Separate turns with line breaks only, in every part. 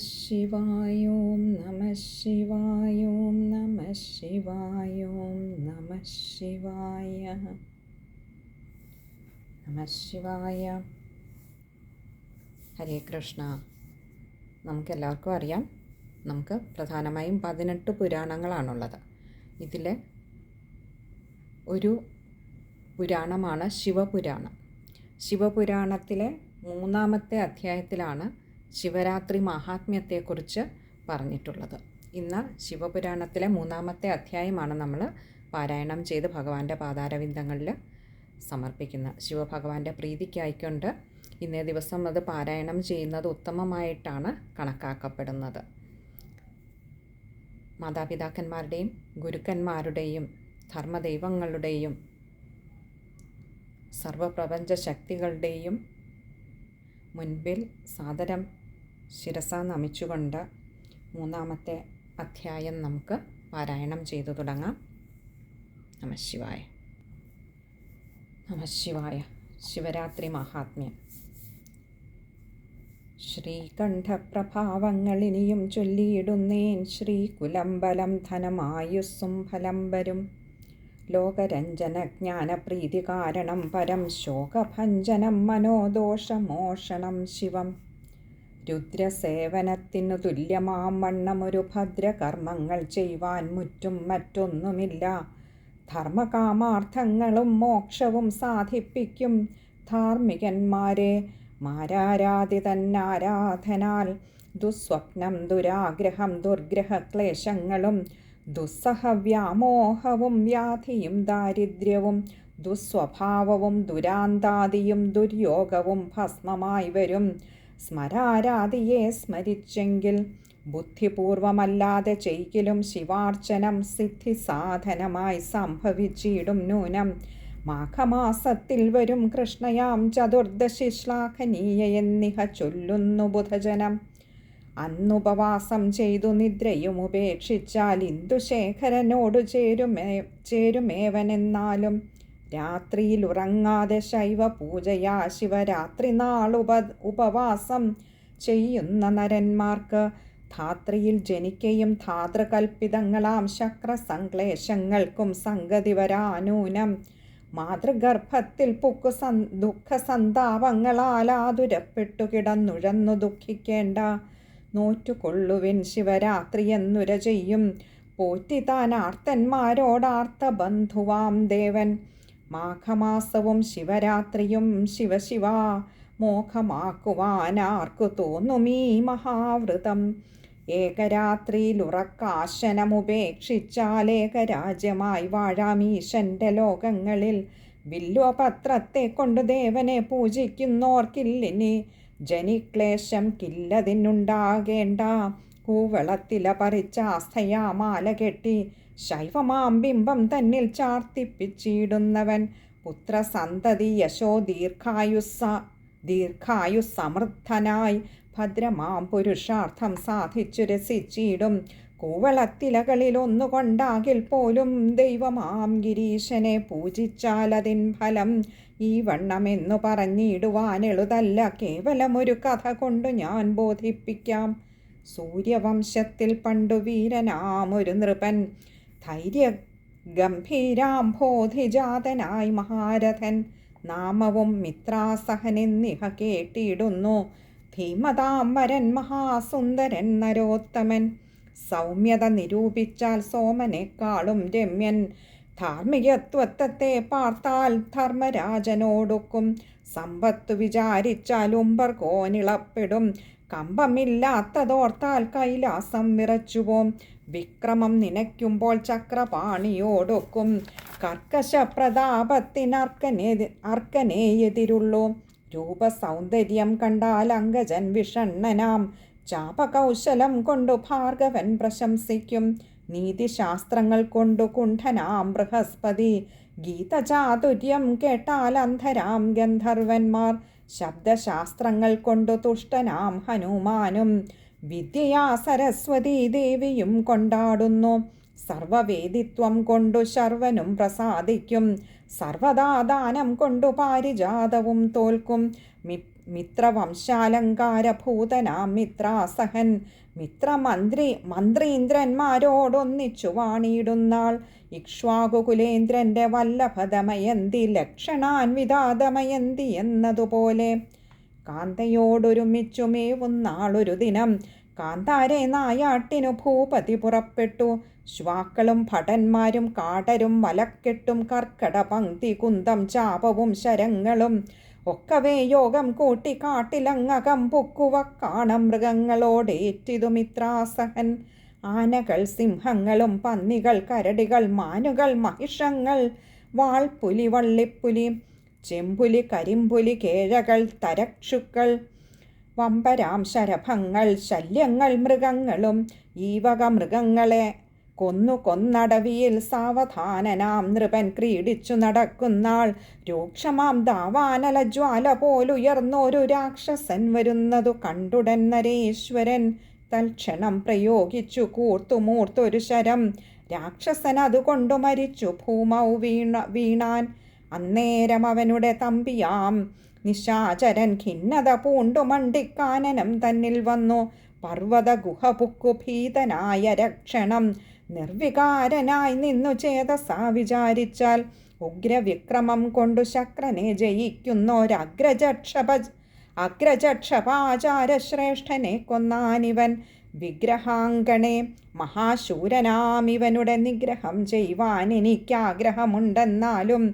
ശിവായ ഓം നമഃ ശിവായ ഓം നമഃ ശിവായ ഓം നമഃ ശിവായ നമഃ ശിവായ. ഹരേ കൃഷ്ണ. നമുക്കെല്ലാവർക്കും അറിയാം, നമുക്ക് പ്രധാനമായും 18 പുരാണങ്ങളാണുള്ളത്. ഇതിൽ ഒരു പുരാണമാണ് ശിവപുരാണം. ശിവപുരാണത്തിലെ 3-ാമത്തെ അധ്യായത്തിലാണ് ശിവരാത്രി മഹാത്മ്യത്തെക്കുറിച്ച് പറഞ്ഞിട്ടുള്ളത്. ഇന്ന് ശിവപുരാണത്തിലെ 3-ാമത്തെ അധ്യായമാണ് നമ്മൾ പാരായണം ചെയ്ത് ഭഗവാന്റെ പാതാരവിന്ദങ്ങളിൽ സമർപ്പിക്കുന്നത്. ശിവഭഗവാന്റെ പ്രീതിക്കായിക്കൊണ്ട് ഇന്നേ ദിവസം അത് പാരായണം ചെയ്യുന്നത് ഉത്തമമായിട്ടാണ് കണക്കാക്കപ്പെടുന്നത്. മാതാപിതാക്കന്മാരുടെയും ഗുരുക്കന്മാരുടെയും ധർമ്മദൈവങ്ങളുടെയും സർവപ്രപഞ്ച ശക്തികളുടെയും മുൻപിൽ സാദരം ശിരസ നമിച്ചുകൊണ്ട് 3-ാമത്തെ അധ്യായം നമുക്ക് പാരായണം ചെയ്തു തുടങ്ങാം. നമഃ ശിവായ. നമഃ ശിവായ. ശിവരാത്രി മഹാത്മ്യം. ശ്രീകണ്ഠപ്രഭാവങ്ങളിനിയും ചൊല്ലിയിടുന്നേൻ, ശ്രീകുലംബലം ധനമായുസ്സും ഫലം വരും. ലോകരഞ്ജനജ്ഞാനപ്രീതി കാരണം പരം, ശോകഭഞ്ജനം മനോദോഷമോഷണം ശിവം. രുദ്രസേവനത്തിനു തുല്യമാം വണ്ണമൊരു ഭദ്രകർമ്മങ്ങൾ ചെയ്യുവാൻ മുറ്റും മറ്റൊന്നുമില്ല. ധർമ്മകാമാർത്ഥങ്ങളും മോക്ഷവും സാധിപ്പിക്കും ധാർമ്മികന്മാരെ മാരാരാധിതന്നാരാധനാൽ. ദുസ്വപ്നം ദുരാഗ്രഹം ദുർഗ്രഹക്ലേശങ്ങളും ദുസ്സഹവ്യാമോഹവും വ്യാധിയും ദാരിദ്ര്യവും ദുസ്വഭാവവും ദുരാന്താദിയും ദുര്യോഗവും ഭസ്മമായി വരും. സ്മരാരാധിയെ സ്മരിച്ചെങ്കിൽ ബുദ്ധിപൂർവമല്ലാതെ ചെയ്യിലും ശിവാർച്ചനം സിദ്ധി സാധനമായി സംഭവിച്ചിടും നൂനം. മാഘമാസത്തിൽ വരും കൃഷ്ണയാം ചതുർദശി ശ്ലാഘനീയ എന്നിഹ ചൊല്ലുന്നു ബുധജനം. അന്നുപവാസം ചെയ്തു നിദ്രയും ഉപേക്ഷിച്ചാൽ ഇന്ദുശേഖരനോടു ചേരുമേവനെന്നാലും. രാത്രിയിൽ ഉറങ്ങാതെ ശൈവ പൂജയാ ശിവരാത്രി നാൾ ഉപവാസം ചെയ്യുന്ന നരന്മാർക്ക് ധാത്രിയിൽ ജനിക്കയും ധാതൃകൽപ്പിതങ്ങളാം ശക്രസംക്ലേശങ്ങൾക്കും സംഗതി വരാനൂനം. മാതൃഗർഭത്തിൽ പുക്കു ദുഃഖസന്താപങ്ങളാൽ ആതുരപ്പെട്ടു കിടന്നുഴന്നു ദുഃഖിക്കേണ്ട. നോറ്റുകൊള്ളുവിൻ ശിവരാത്രി എന്നുര ചെയ്യും പോറ്റിത്താൻ ആർത്തന്മാരോടാർത്ത ബന്ധുവാം ദേവൻ. മാഘമാസവും ശിവരാത്രിയും ശിവശിവ മോഹമാക്കുവാനാർക്കു തോന്നുമീ മഹാവ്രതം. ഏകരാത്രിയിലുറക്കാശനമുപേക്ഷിച്ചാൽ ഏകരാജ്യമായി വാഴാമീശന്റെ ലോകങ്ങളിൽ. വില്വപത്രത്തെ കൊണ്ടു ദേവനെ പൂജിക്കുന്നോർക്കില്ലിനി ജനിക്ലേശം കില്ലതിനുണ്ടാകേണ്ട. കൂവളത്തില പറിച്ചാസ്ഥയാ മാല കെട്ടി ശൈവമാം ബിംബം തന്നിൽ ചാർത്തിപ്പിച്ചിടുന്നവൻ. പുത്രസന്തതി യശോ ദീർഘായുസമൃദ്ധനായി ഭദ്രമാം പുരുഷാർത്ഥം സാധിച്ചു രസിച്ചിടും. കൂവളത്തിലകളിൽ ഒന്നുകൊണ്ടാകിൽ പോലും ദൈവമാം ഗിരീശനെ പൂജിച്ചാലതിൻ ഫലം ഈ വണ്ണമെന്നു പറഞ്ഞിടുവാനെളുതല്ല. കേവലമൊരു കഥ കൊണ്ടു ഞാൻ ബോധിപ്പിക്കാം. സൂര്യവംശത്തിൽ പണ്ടു വീരനാമൊരു നൃപൻ, ധൈര്യ ഗംഭീരാംഭോധിജാതനായി മഹാരഥൻ. നാമവും മിത്രാസഹനെന്നിഹ കേട്ടിടുന്നു. ധീമതാംബരൻ മഹാസുന്ദരൻ നരോത്തമൻ. സൗമ്യത നിരൂപിച്ചാൽ സോമനേക്കാളും രമ്യൻ. ധാർമ്മികത്വത്തെ പാർത്താൽ ധർമ്മരാജനോടൊക്കും. സമ്പത്തു വിചാരിച്ചാൽ ഉംബർകോനിളപ്പെടും. കമ്പമില്ലാത്തതോർത്താൽ കൈലാസം വിറച്ചുപോം. വിക്രമം നനയ്ക്കുമ്പോൾ ചക്രപാണിയോടൊക്കും. കർക്കശ പ്രതാപത്തിനർക്കനേ എതിരുള്ളൂ. രൂപസൗന്ദര്യം കണ്ടാൽ അങ്കജൻ വിഷണ്ണനാം. ചാപകൗശലം കൊണ്ടു ഭാർഗവൻ പ്രശംസിക്കും. നീതിശാസ്ത്രങ്ങൾ കൊണ്ടു കുണ്ഠനാം ബൃഹസ്പതി. ഗീതചാതുര്യം കേട്ടാൽ അന്ധരാം ഗന്ധർവന്മാർ. ശബ്ദശാസ്ത്രങ്ങൾ കൊണ്ടു തുഷ്ടനാം ഹനുമാനും. വിദ്യയാ സരസ്വതീ ദേവിയും കൊണ്ടാടുന്നു. സർവവേദിത്വം കൊണ്ടു ശർവനും പ്രസാദിക്കും. സർവദാദാനം കൊണ്ടു പാരിജാതവും തോൽക്കും. മിത്രവംശാലങ്കാരഭൂതനാം മിത്രാസഹൻ മന്ത്രീന്ദ്രന്മാരോടൊന്നിച്ചു വാണിയിടുന്നാൾ. ഇക്ഷ്വാകുകുലേന്ദ്രന്റെ വല്ലഭദമയന്തി ലക്ഷണാൻവിതാദമയന്തി എന്നതുപോലെ കാന്തയോടൊരുമിച്ചു മേവുന്നാളൊരു ദിനം കാന്താരെ നായാട്ടിനു ഭൂപതി പുറപ്പെട്ടു. ശ്വാക്കളും ഭടന്മാരും കാടരും വലക്കെട്ടും കർക്കട പങ്ക്തി കുന്തം ചാപവും ശരങ്ങളും ഒക്കവേ യോഗം കൂട്ടി കാട്ടിലങ്ങകം പൊക്കുവ കാണം മൃഗങ്ങളോടേറ്റിതു മിത്രാസഹൻ. ആനകൾ, സിംഹങ്ങളും പന്നികൾ, കരടികൾ, മാനുകൾ, മഹിഷങ്ങൾ, വാൾപുലി, വള്ളിപ്പുലി, ചെമ്പുലി, കരിമ്പുലി, കേഴകൾ, തരക്ഷുക്കൾ, വമ്പരാം ശരഭങ്ങൾ, ശല്യങ്ങൾ, മൃഗങ്ങളും ഈ വക മൃഗങ്ങളെ കൊന്നടവിയിൽ സാവധാനനാം നൃപൻ ക്രീഡിച്ചു നടക്കുന്നാൾ. രൂക്ഷമാം ദാവാനല ജ്വാല പോലുയർന്നൊരു രാക്ഷസൻ വരുന്നതു കണ്ടുടൻ നരേശ്വരൻ തൽക്ഷണം പ്രയോഗിച്ചു കൂർത്തുമൂർത്തൊരു ശരം. രാക്ഷസൻ അതുകൊണ്ടു മരിച്ചു ഭൂമൗ വീണാൻ. അന്നേരം അവനുടെ തമ്പിയാം നിശാചരൻ ഖിന്നത പൂണ്ടു മണ്ടിക്കാനനം തന്നിൽ വന്നു. പർവ്വത ഗുഹ പുക്കു ഭീതനായ രക്ഷണം നിർവികാരനായി നിന്നു ചേതസാ വിചാരിച്ചാൽ ഉഗ്രവിക്രമം കൊണ്ടു ശക്രനെ ജയിക്കുന്നൊരഗ്രജക്ഷപാചാരശ്രേഷ്ഠനെ കൊന്നാനിവൻ. വിഗ്രഹാങ്കണേ മഹാശൂരനാമിവനുടെ നിഗ്രഹം ചെയ്യുവാൻ എനിക്കാഗ്രഹമുണ്ടെന്നാലും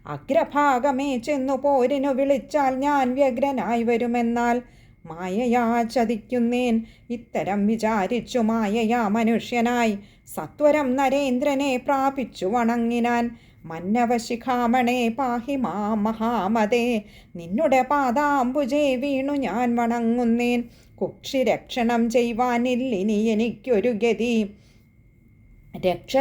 അഗ്രഭാഗമേ ചെന്നു പോരിനു വിളിച്ചാൽ ഞാൻ വ്യഗ്രനായി വരുമെന്നാൽ മായയാ ചതിക്കുന്നേൻ. ഇത്തരം വിചാരിച്ചു മായയാ മനുഷ്യനായി സത്വരം നരേന്ദ്രനെ പ്രാപിച്ചു വണങ്ങിനാൻ. മന്നവശിഖാമണേ പാഹി മാ മഹാമതേ, നിന്നുടെ പാദാംബുജേ വീണു ഞാൻ വണങ്ങുന്നേൻ. കുക്ഷിരക്ഷണം ചെയ്യുവാനില്ലിനി എനിക്കൊരു ഗതി.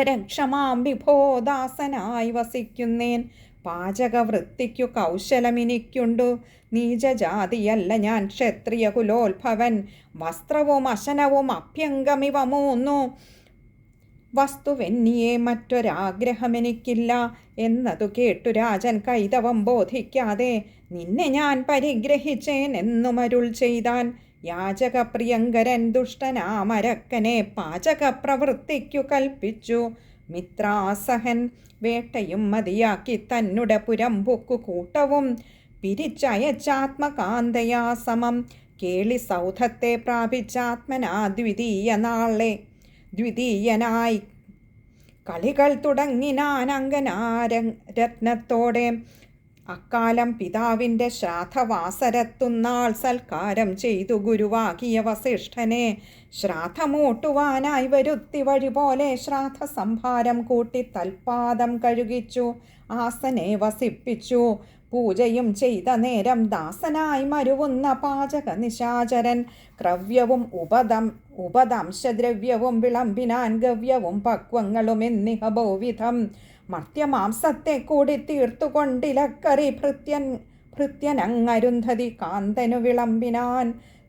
രക്ഷമാം വിഭോ, ദാസനായി വസിക്കുന്നേൻ. പാചകവൃത്തിക്കു കൗശലമിനിക്കുണ്ടു. നീചജാതിയല്ല ഞാൻ, ക്ഷത്രിയ കുലോത്ഭവൻ. വസ്ത്രവും അശനവും അഭ്യംഗമിവ മൂന്നു വസ്തുവെന്നിയെ മറ്റൊരാഗ്രഹമെനിക്കില്ല എന്നതു കേട്ടു രാജൻ കൈതവം ബോധിക്കാതെ നിന്നെ ഞാൻ പരിഗ്രഹിച്ചേൻ എന്നുമരുൾ ചെയ്താൻ. യാചകപ്രിയങ്കരൻ ദുഷ്ടനാമരക്കനെ പാചകപ്രവൃത്തിക്കു കൽപ്പിച്ചു മിത്രാസഹൻ. വേട്ടയും മതിയാക്കി തന്നുടെ പുരംപുക്കു കൂട്ടവും പിരിച്ചയച്ചാത്മകാന്തയാ സമം കേളി സൗധത്തെ പ്രാപിച്ചാത്മനാ ദ്വിതീയനായി കളികൾ തുടങ്ങിനാൻ അങ്കനാരത്നത്തോടെ. അക്കാലം പിതാവിൻ്റെ ശ്രാദ്ധവാസരത്തുന്നാൾ സൽക്കാരം ചെയ്തു ഗുരുവാകിയ വസിഷ്ഠനെ ശ്രാദ്ധമൂട്ടുവാനായി വരുത്തി വഴി പോലെ ശ്രാദ്ധ സംഭാരം കൂട്ടി തൽപാദം കഴുകിച്ചു ആസനെ വസിപ്പിച്ചു. പൂജയും ചെയ്ത നേരം ദാസനായി മരുവുന്ന പാചക നിശാചരൻ ക്രവ്യവും ഉപദംശദ്രവ്യവും വിളമ്പിനാൻ ഗവ്യവും പക്വങ്ങളും എന്നിഹ ബഹുവിധം. മർത്യമാംസത്തെ കൂടി തീർത്തുകൊണ്ടിലക്കറി ഭൃത്യനങ്ങരുന്ധതി കാന്തനു വിളമ്പിനാൻ.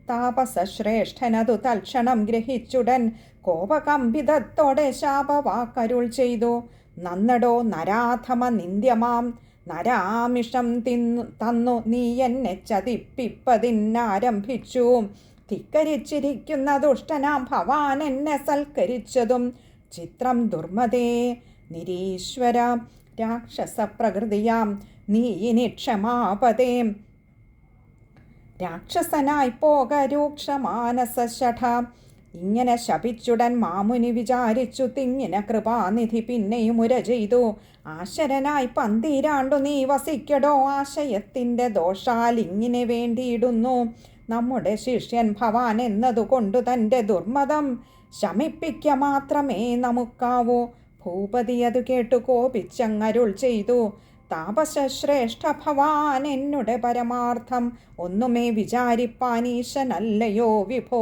താപസശ്രേഷ്ഠനതു തൽക്ഷണം ഗ്രഹിച്ചുടൻ കോപകമ്പിതത്തോടെ ശാപവാക്കരുൾ ചെയ്തു. നന്നടോ നരാധമ നിന്ദ്യമാം നരാമിഷം തന്നു നീ എന്നെ ചതിപ്പിപ്പതിന്നാരംഭിച്ചു. ധിക്കരിച്ചിരിക്കുന്ന ദുഷ്ടനാം ഭവാൻ എന്നെ സൽക്കരിച്ചതും ചിത്രം ദുർമതേ. നിരീശ്വര രാക്ഷസപ്രകൃതിയാം നീ ഇനി ക്ഷമാപതേ. രാക്ഷസനായി പോക രൂക്ഷമാനസഷഠ. ഇങ്ങനെ ശപിച്ചുടൻ മാമുനി വിചാരിച്ചു തിങ്ങിന കൃപാനിധി പിന്നെയും ഉര ചെയ്തു. ആശരനായി പന്തീരാണ്ടു നീ വസിക്കടോ, ആശയത്തിൻ്റെ ദോഷാൽ ഇങ്ങനെ വേണ്ടിയിടുന്നു. നമ്മുടെ ശിഷ്യൻ ഭവാൻ എന്നതുകൊണ്ടു തൻ്റെ ദുർമതം ശമിപ്പിക്ക മാത്രമേ നമുക്കാവൂ. ഭൂപതി അത് കേട്ടു കോപിച്ചങ്ങരുൾ ചെയ്തു. താപസശ്രേഷ്ഠ ഭവാൻ എന്നുടെ പരമാർത്ഥം ഒന്നുമേ വിചാരിപ്പാനീശനല്ലയോ വിഭോ.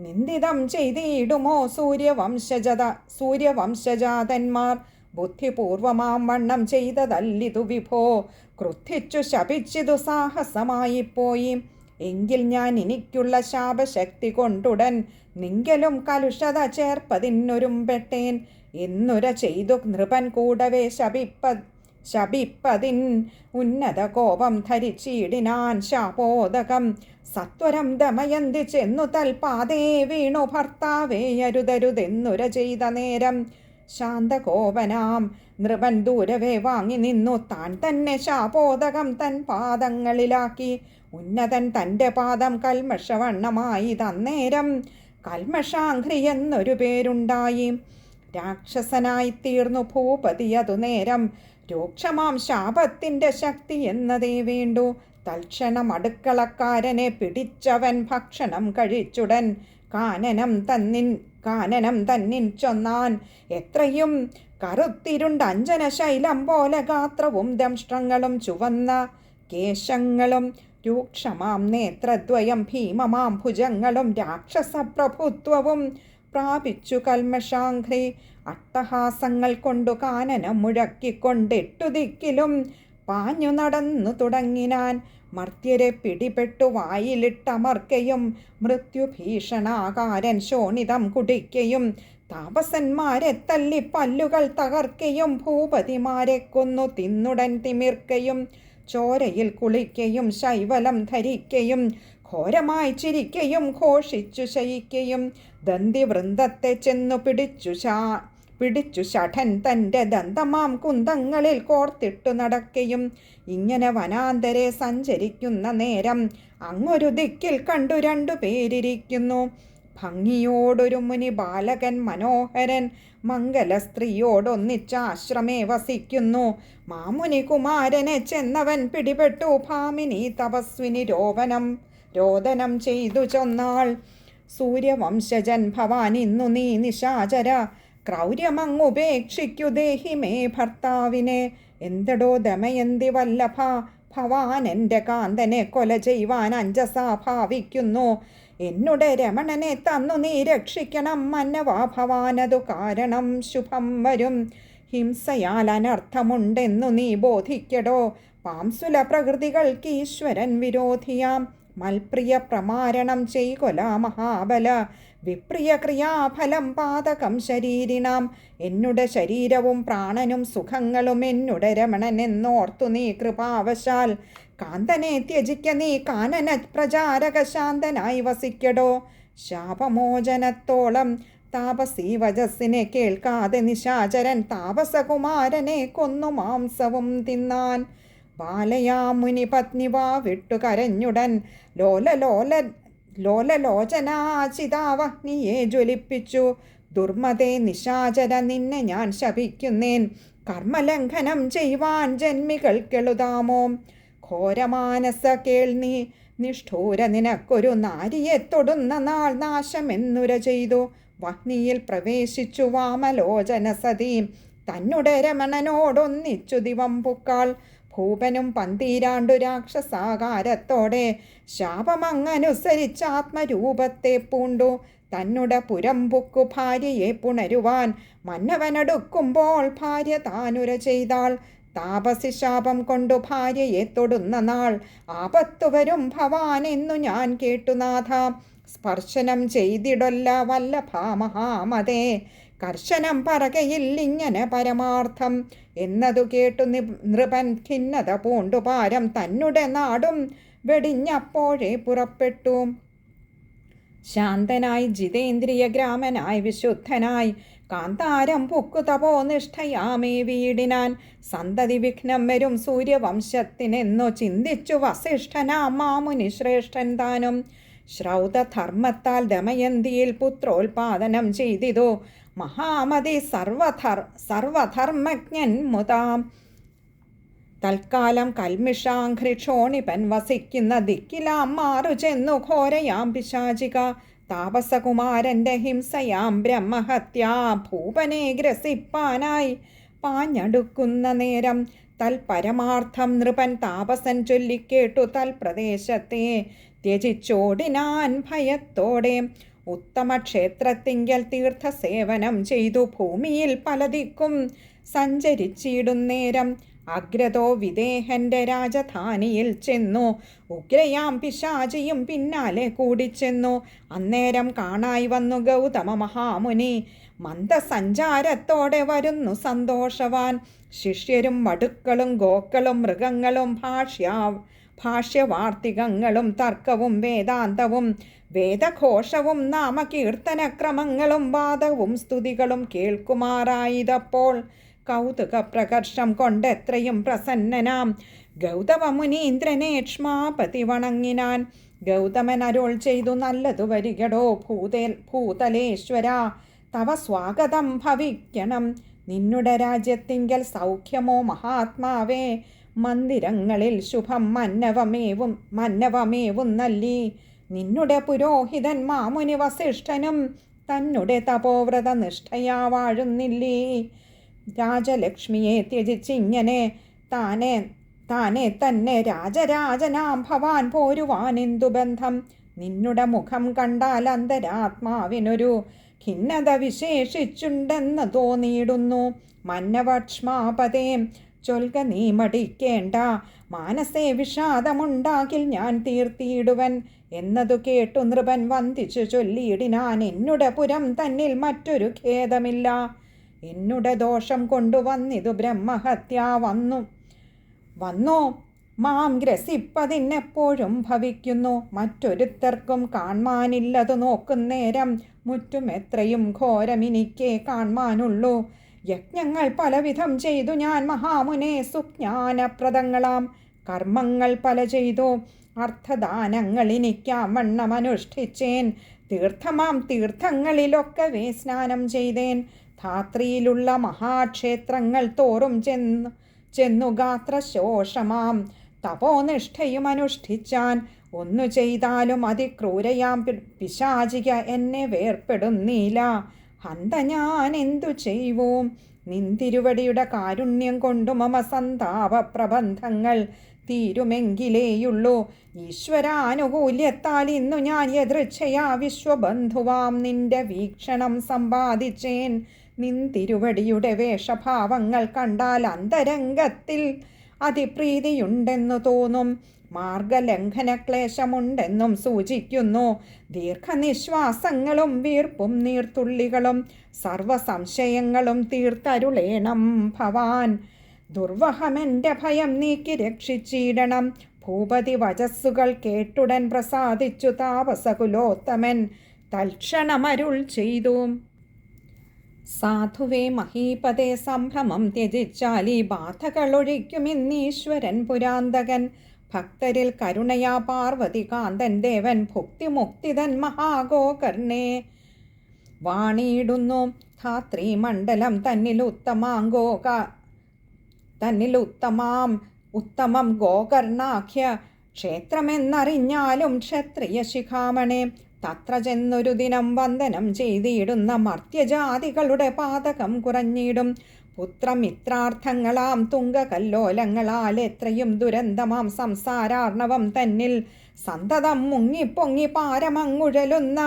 നിന്ദിതം ചെയ്തിടുമോ സൂര്യവംശജാതന്മാർ. ബുദ്ധിപൂർവമാം വണ്ണം ചെയ്തതല്ലിതു വിഭോ. ക്രുദ്ധിച്ചു ശപിച്ചിതു സാഹസമായിപ്പോയി. എങ്കിൽ ഞാൻ എനിക്കുള്ള ശാപശക്തി കൊണ്ടുടൻ നിങ്കലും കലുഷത ചേർപ്പതിനൊരുമ്പെട്ടേൻ എന്നുര ചെയ്തു നൃപൻ കൂടവേ ശപിപ്പതിൻ ഉന്നത കോപം ധരിച്ചിടിനാൻ ശാപോദകം. സത്വരം ദമയന്തി ചെന്നു തൽപാതേ വീണു ഭർത്താവേ അരുതരുതെന്നുര ചെയ്ത നേരം. ശാന്തകോപനാം നൃപൻ ദൂരവേ വാങ്ങി നിന്നു താൻ തന്നെ ശാപോദകം തൻ പാദങ്ങളിലാക്കി. ഉന്നതൻ തൻ്റെ പാദം കൽമഷവണ്ണമായി തന്നേരം. കൽമഷാഘ്രി എന്നൊരു പേരുണ്ടായി. രാക്ഷസനായി തീർന്നു ഭൂപതി അതു നേരം. രൂക്ഷമാം ശാപത്തിൻ്റെ ശക്തി എന്നതേ വേണ്ടു. തൽക്ഷണം അടുക്കളക്കാരനെ പിടിച്ചവൻ ഭക്ഷണം കഴിച്ചുടൻ കാനനം തന്നിൻ ചൊന്നാൻ. എത്രയും കറുത്തിരുണ്ട് അഞ്ജന ശൈലം പോലെ ഗാത്രവും ദംഷ്ട്രങ്ങളും ചുവന്ന കേശങ്ങളും രൂക്ഷമാം നേത്രദ്വയം ഭീമമാം ഭുജങ്ങളും രാക്ഷസപ്രഭുത്വവും പ്രാപിച്ചു കൽമഷാഘ്രി. അട്ടഹാസങ്ങൾ കൊണ്ടു കാനനം മുഴക്കിക്കൊണ്ടെട്ടു ദിക്കിലും പാഞ്ഞു നടന്നു തുടങ്ങിനാൻ. മർത്യരെ പിടിപെട്ടു വായിലിട്ടമർക്കയും മൃത്യുഭീഷണാകാരൻ ശോണിതം കുടിക്കയും താപസന്മാരെ തല്ലി പല്ലുകൾ തകർക്കയും ഭൂപതിമാരെ കൊന്നു തിന്നുടൻ തിമിർക്കയും ചോരയിൽ കുളിക്കയും ശൈവലം ധരിക്കയും ഘോരമായി ചിരിക്കയും ഘോഷിച്ചു ശയിക്കയും ദന്തിവൃന്ദത്തെ ചെന്നു പിടിച്ചു ഷഠൻ തൻ്റെ ദന്തമാം കുന്തങ്ങളിൽ കോർത്തിട്ടു നടക്കയും. ഇങ്ങനെ വനാന്തരെ സഞ്ചരിക്കുന്ന നേരം അങ്ങൊരു ദിക്കിൽ കണ്ടു 2 പേരിരിക്കുന്നു. ഭംഗിയോടൊരു മുനി ബാലകൻ മനോഹരൻ മംഗല സ്ത്രീയോടൊന്നിച്ചാശ്രമേ വസിക്കുന്നു. മാമുനി കുമാരനെ ചെന്നവൻ പിടിപെട്ടു ഭാമിനി തപസ്വിനി രോദനം ചെയ്തു ചൊന്നാൾ. സൂര്യവംശജൻ ഭവാൻ ഇന്നു നീ നിശാചര ക്രൗര്യമങ്ങുപേക്ഷിക്കു ദേഹി മേ ഭർത്താവിനെ. എന്തടോ ദമയന്തി വല്ലഭ ഭവാൻ എൻ്റെ കാന്തനെ കൊല ചെയ്യുവാൻ അഞ്ജസാ ഭാവിക്കുന്നു. എന്നുടെ രമണനെ തന്നു നീ രക്ഷിക്കണം മന്നവാ ഭവാനതു കാരണം ശുഭം വരും. ഹിംസയാൽ അനർത്ഥമുണ്ടെന്നു നീ ബോധിക്കടോ. പാംസുല പ്രകൃതികൾക്ക് ഈശ്വരൻ വിരോധിയാം. മൽപ്രിയ പ്രമാരണം ചെയ്കൊല മഹാബല. വിപ്രിയ ക്രിയാഫലം പാതകം ശരീരിനാം. എന്നുടെ ശരീരവും പ്രാണനും സുഖങ്ങളും എന്നുടെ രമണൻ എന്നോർത്തു നീ കൃപാവശാൽ കാന്തനെ ത്യജിക്ക നീ കാനന പ്രചാരക ശാന്തനായി വസിക്കടോ. ശാപമോചനത്തോളം താപസീ വജസ്സിനെ കേൾക്കാതെ നിശാചരൻ താപസകുമാരനെ കൊന്നു മാംസവും തിന്നാൻ. ബാലയാമുനി പത്നി വിട്ടു കരഞ്ഞുടൻ ലോലലോചനാചിതാവഗ്നിയെ ജ്വലിപ്പിച്ചു. ദുർമതേ നിശാചര നിന്നെ ഞാൻ ശപിക്കുന്നേൻ. കർമ്മലംഘനം ചെയ്യുവാൻ ജന്മികൾക്കെളുതാമോ. ഘോരമാനസ കേൾനീ നിഷ്ഠൂര നിനക്കൊരു നാരിയെ തൊടുന്ന നാൾ നാശമെന്നുര ചെയ്തു. വഹ്നിയിൽ പ്രവേശിച്ചു വാമലോചന സതി തന്നുടെ രമണനോടൊന്നിച്ചു ദിവം പുക്കാൾ. ഭൂപനും 12 രാക്ഷസാകാരത്തോടെ ശാപമങ്ങനുസരിച്ച് ആത്മരൂപത്തെ പൂണ്ടു. തന്നുടെ പുരംപുക്കു ഭാര്യയെ പുണരുവാൻ മന്നവനടുക്കുമ്പോൾ ഭാര്യ താനുര ചെയ്താൾ. താപസി ശാപം കൊണ്ടു ഭാര്യയെ തൊടുന്ന നാൾ ആപത്തു വരും ഭവാൻ എന്നു ഞാൻ കേട്ടുനാഥ. സ്പർശനം ചെയ്തിടൊല്ല വല്ലഭാ മഹാമതേ. കർശനം പറകയില്ലിങ്ങനെ പരമാർത്ഥം. എന്നതു കേട്ടു നൃപൻ ഖിന്നത പൂണ്ടു പാരം തന്നുടെ നാടും വെടിഞ്ഞപ്പോഴേ പുറപ്പെട്ടു. ശാന്തനായി ജിതേന്ദ്രിയ ഗ്രാമനായി വിശുദ്ധനായി കാന്താരം പുക്കു തപോ നിഷ്ഠയാമേ വീടിനാൻ. സന്തതി വിഘ്നം വരും സൂര്യവംശത്തിനെന്നു ചിന്തിച്ചു വസിഷ്ഠനാം മാമുനി ശ്രേഷ്ഠൻ താനും. ശ്രൗതധർമ്മത്താൽ ദമയന്തിയിൽ പുത്രോൽപാദനം ചെയ്തിതു മഹാമതി സർവധർമ്മജ്ഞൻ മുതാം. തൽക്കാലം കൽമിഷാഘ്രിക്ഷോണിപൻ വസിക്കുന്ന ദിക്കിലാം മാറു ചെന്നു ഘോരയാം പിശാചിക. താപസകുമാരൻ്റെ ഹിംസയാം ബ്രഹ്മഹത്യാ ഭൂപനെ ഗ്രസിപ്പാനായി പാഞ്ഞടുക്കുന്ന നേരം തൽപരമാർത്ഥം നൃപൻ താപസൻ ചൊല്ലിക്കേട്ടു തൽപ്രദേശത്തെ ത്യജിച്ചോടിനാൻ ഭയത്തോടെ. ഉത്തമ ക്ഷേത്രത്തിങ്കൽ തീർത്ഥസേവനം ചെയ്തു ഭൂമിയിൽ പലതിക്കും സഞ്ചരിച്ചിടുന്നേരം അഗ്രതോ വിദേഹന്റെ രാജധാനിയിൽ ചെന്നു. ഉഗ്രയാം പിശാചിയും പിന്നാലെ കൂടിച്ചെന്നു. അന്നേരം കാണായി വന്നു ഗൗതമ മഹാമുനി. മന്ദസഞ്ചാരത്തോടെ വരുന്നു സന്തോഷവാൻ. ശിഷ്യരും വടുക്കളും ഗോക്കളും മൃഗങ്ങളും ഭാഷ്യവാർത്തികങ്ങളും തർക്കവും വേദാന്തവും വേദഘോഷവും നാമകീർത്തനക്രമങ്ങളും വാദവും സ്തുതികളും കേൾക്കുമാറായതപ്പോൾ കൗതുക പ്രകർഷം കൊണ്ടെത്രയും പ്രസന്നനാം ഗൗതമ മുനീന്ദ്രനെ ക്ഷ്മാപതി വണങ്ങിനാൻ. ഗൗതമൻ അരുൾ ചെയ്തു, നല്ലതു വരികടോ ഭൂതലേശ്വര, തവ സ്വാഗതം ഭവിക്കണം. നിന്നുടെ രാജ്യത്തിങ്കൽ സൗഖ്യമോ മഹാത്മാവേ? മന്ദിരങ്ങളിൽ ശുഭം മന്നവമേവും നല്ലി. നിന്നുടെ പുരോഹിതൻ മാമുനി വസിഷ്ഠനും തന്നുടെ തപോവ്രത നിഷ്ഠയാ വാഴുന്നില്ലേ? രാജലക്ഷ്മിയെ ത്യജിച്ചിങ്ങനെ താനെ തന്നെ രാജരാജനാം ഭവാൻ പോരുവാനെന്തു ബന്ധം? നിന്നുടെ മുഖം കണ്ടാൽ അന്തരാത്മാവിനൊരു ഖിന്നത വിശേഷിച്ചുണ്ടെന്ന് തോന്നിയിടുന്നു. മന്നവക്ഷ്മാപതേ, ചൊൽക നീ മടിക്കേണ്ട. മാനസേ വിഷാദമുണ്ടാകിൽ ഞാൻ തീർത്തിയിടുവൻ എന്നതു കേട്ടു നൃപൻ വന്ദിച്ചു ചൊല്ലിയിടിനാൻ, എന്നുടെ പുരം തന്നിൽ മറ്റൊരു ഖേദമില്ല. എന്നുടെ ദോഷം കൊണ്ടുവന്നിതു ബ്രഹ്മഹത്യ വന്നോ മാം ഗ്രസിപ്പതിനെപ്പോഴും ഭവിക്കുന്നു. മറ്റൊരുത്തർക്കും കാൺമാനില്ലതു നോക്കുന്നേരം മുറ്റും എത്രയും ഘോരമിനിക്കേ കാൺമാനുള്ളൂ. യജ്ഞങ്ങൾ പലവിധം ചെയ്തു ഞാൻ മഹാമുനെ, സുജ്ഞാനപ്രദങ്ങളാം കർമ്മങ്ങൾ പല ചെയ്തു. അർത്ഥദാനങ്ങൾ എനിക്കാം വണ്ണം അനുഷ്ഠിച്ചേൻ. തീർത്ഥമാം തീർത്ഥങ്ങളിലൊക്കവേ സ്നാനം ചെയ്തേൻ. ധാത്രിയിലുള്ള മഹാക്ഷേത്രങ്ങൾ തോറും ചെന്നു ഗാത്രശോഷമാം തപോനിഷ്ഠയും അനുഷ്ഠിച്ചാൻ. ഒന്നു ചെയ്താലും അതിക്രൂരയാം പിശാചിക എന്നെ വേർപ്പെടുന്നില്ല. ഹന്ത ഞാൻ എന്തു ചെയ്വൂ? നിന്തിരുവടിയുടെ കാരുണ്യം കൊണ്ടു മമ സന്താപ പ്രബന്ധങ്ങൾ തീരുമെങ്കിലേയുള്ളൂ. ഈശ്വരാനുകൂല്യത്താൽ ഇന്നു ഞാൻ യദൃച്ഛയാ വിശ്വബന്ധുവാം നിന്റെ വീക്ഷണം സമ്പാദിച്ചേൻ. നിന്തിരുവടിയുടെ വേഷഭാവങ്ങൾ കണ്ടാൽ അന്തരംഗത്തിൽ അതിപ്രീതിയുണ്ടെന്നു തോന്നും. മാർഗലംഘനക്ലേശമുണ്ടെന്നും സൂചിക്കുന്നു. ദീർഘനിശ്വാസങ്ങളും വീർപ്പും നീർത്തുള്ളികളും സർവസംശയങ്ങളും തീർത്തരുളേണം ഭവാൻ. ദുർവഹമെൻ്റെ ഭയം നീക്കി രക്ഷിച്ചിടണം. ഭൂപതി വചസ്സുകൾ കേട്ടുടൻ പ്രസാദിച്ചു താപസകുലോത്തമൻ തൽക്ഷണമരുൾ ചെയ്തു, സാധുവേ മഹീപതേ, സംഭ്രമം ത്യജിച്ചാൽ ഈ ബാധകളൊഴിക്കുമിന്നീശ്വരൻ പുരാന്തകൻ. ഭക്തരിൽ കരുണയാ പാർവതി കാന്തൻ ദേവൻ ഭുക്തിമുക്തിതൻ മഹാഗോകർണേ വാണിയിടുന്നു. ധാത്രി മണ്ഡലം ഉത്തമം ഗോകർണാഖ്യ ക്ഷേത്രമെന്നറിഞ്ഞാലും ക്ഷത്രിയ ശിഖാമണേ. തത്ര ചെന്നൊരു ദിനം വന്ദനം ചെയ്തിടുന്ന മർത്യജാതികളുടെ പാതകം കുറഞ്ഞിടും. പുത്രമിത്രാർത്ഥങ്ങളാം തുങ്കകല്ലോലങ്ങളാൽ എത്രയും ദുരന്തമാം സംസാരാർണവം തന്നിൽ സന്തതം മുങ്ങിപ്പൊങ്ങി പാരമങ്ങുഴലുന്ന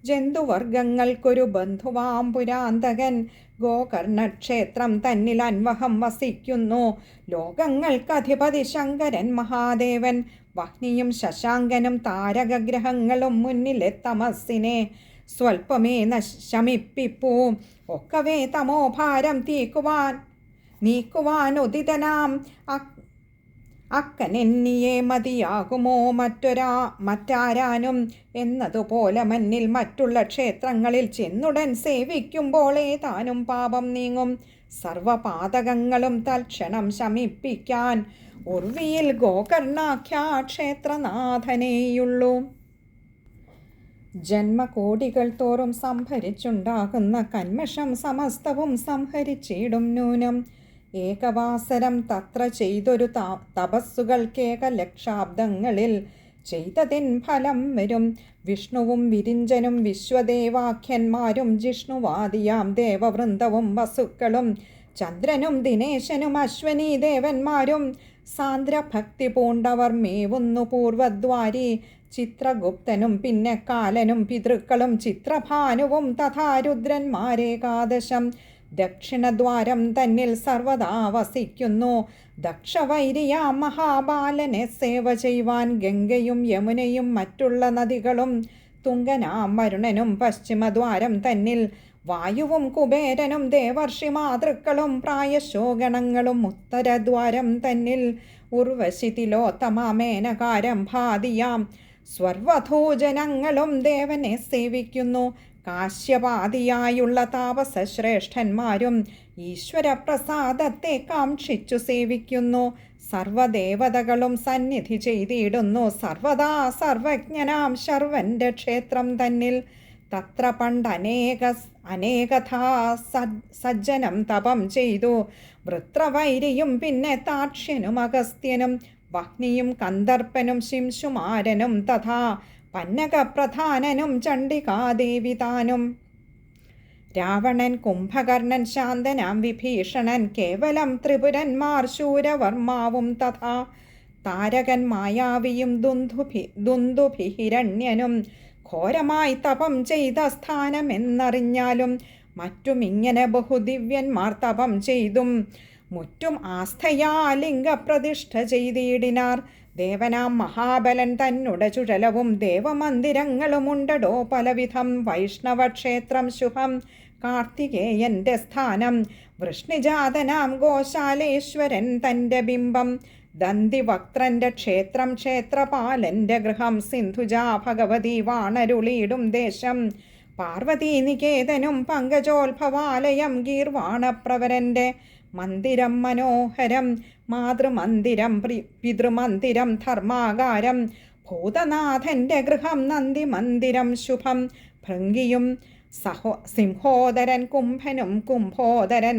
ജന്തുവർഗങ്ങൾക്കൊരു ബന്ധുവാം പുരാന്തകൻ. ഗോകർണക്ഷേത്രം തന്നിൽ അൻവഹം വസിക്കുന്നു. ലോകങ്ങൾക്കധിപതി ശങ്കരൻ മഹാദേവൻ. വഹ്നിയും ശശാങ്കനും താരകഗ്രഹങ്ങളും മുന്നിലെ തമസ്സിനെ സ്വൽപ്പമേ ശമിപ്പിപ്പൂ. ഒക്കവേ തമോഭാരം നീക്കുവാൻ ഉദിതനാം അക്കനെന്നിയെ മതിയാകുമോ മറ്റാരാനും എന്നതുപോലെ മന്നിൽ മറ്റുള്ള ക്ഷേത്രങ്ങളിൽ ചെന്നുടൻ സേവിക്കുമ്പോളേ താനും പാപം നീങ്ങും. സർവപാതകങ്ങളും തൽക്ഷണം ശമിപ്പിക്കാൻ ഉർവിയിൽ ഗോകർണാഖ്യാ ക്ഷേത്രനാഥനേയുള്ളൂ. ജന്മകോടികൾ തോറും സംഭരിച്ചുണ്ടാകുന്ന കന്മഷം സമസ്തവും സംഹരിച്ചിടും നൂനം. ഏകവാസരം തത്ര ചെയ്തൊരു തപസ്സുകൾക്കേകലക്ഷാബ്ദങ്ങളിൽ ചെയ്തതിൻ ഫലം വരും. വിഷ്ണുവും വിരിഞ്ചനും വിശ്വദേവാഖ്യന്മാരും ജിഷ്ണുവാദിയാം ദേവവൃന്ദവും വസുക്കളും ചന്ദ്രനും ദിനേശനും അശ്വനീ ദേവന്മാരും സാന്ദ്രഭക്തി പൂണ്ടവർ മേവുന്നു പൂർവദ്വാരി. ചിത്രഗുപ്തനും പിന്നെ കാലനും പിതൃക്കളും ചിത്രഭാനുവും തഥാ രുദ്രന്മാരേകാദശം ദക്ഷിണദ്വാരം തന്നിൽ സർവദാ വസിക്കുന്നു. ദക്ഷവൈരിയാം മഹാബാലനെ സേവ ചെയ്യുവാൻ ഗംഗയും യമുനയും മറ്റുള്ള നദികളും തുംഗനാം വരുണനും പശ്ചിമദ്വാരം തന്നിൽ വായുവും കുബേരനും ദേവർഷി മാതൃക്കളും പ്രായശോഗണങ്ങളും ഉത്തരദ്വാരം തന്നിൽ ഉർവശി തിലോത്തമേനകാരംഭാദിയാം സ്വർവധൂജനങ്ങളും ദേവനെ സേവിക്കുന്നു. കാശ്യപാദിയായുള്ള താപസശ്രേഷ്ഠന്മാരും ഈശ്വരപ്രസാദത്തെ കാക്ഷിച്ചു സേവിക്കുന്നു. സർവദേവതകളും സന്നിധി ചെയ്തിടുന്നു സർവദാ സർവജ്ഞനാം ശർവന്റെ ക്ഷേത്രം തന്നിൽ. തത്ര പണ്ട് അനേകഥാ സജ്ജനം തപം ചെയ്തു വൃത്രവൈരിയും പിന്നെ താക്ഷ്യനും അഗസ്ത്യനും വഹ്നിയും കന്ദർപ്പനും ശിംശുമാരനും തഥാ പന്നകപ്രധാനനും ചണ്ഡികാദേവി താനും. രാവണൻ, കുംഭകർണൻ, ശാന്തനാം വിഭീഷണൻ, കേവലം ത്രിപുരന്മാർ, ശൂരവർമാവും തഥാ താരകൻ, മായാവിയും ദുന്ദുഭിഹിരണ്യനും ഘോരമായി തപം ചെയ്ത സ്ഥാനമെന്നറിഞ്ഞാലും മറ്റും ഇങ്ങനെ ബഹുദിവ്യന്മാർ തപം ചെയ്തും മുറ്റും ആസ്ഥയാ ലിംഗപ്രതിഷ്ഠ ചെയ്തിടിനാർ. ദേവനാം മഹാബലൻ തന്നുടെ ചുഴലവും ദേവമന്ദിരങ്ങളുമുണ്ടടോ പലവിധം. വൈഷ്ണവക്ഷേത്രം ശുഭം, കാർത്തികേയന്റെ സ്ഥാനം, വൃഷ്ണിജാതനാം ഗോശാലേശ്വരൻ തൻ്റെ ബിംബം, ദന്തിവക്ത്രന്റെ ക്ഷേത്രം, ക്ഷേത്രപാലന്റെ ഗൃഹം, സിന്ധുജാ ഭഗവതി വാണരുളീടും ദേശം, പാർവതീനികേതനും പങ്കജോത്ഭവാലയം, ഗീർവാണപ്രവരന്റെ മന്ദിരം മനോഹരം, മാതൃമന്ദിരം പിതൃമന്ദിരം ധർമാകാരം, ഭൂതനാഥന്റെ ഗൃഹം നന്ദിമന്ദിരം ശുഭം, ഭൃംഗിയും സിംഹോദരൻ കുംഭനും കുംഭോദരൻ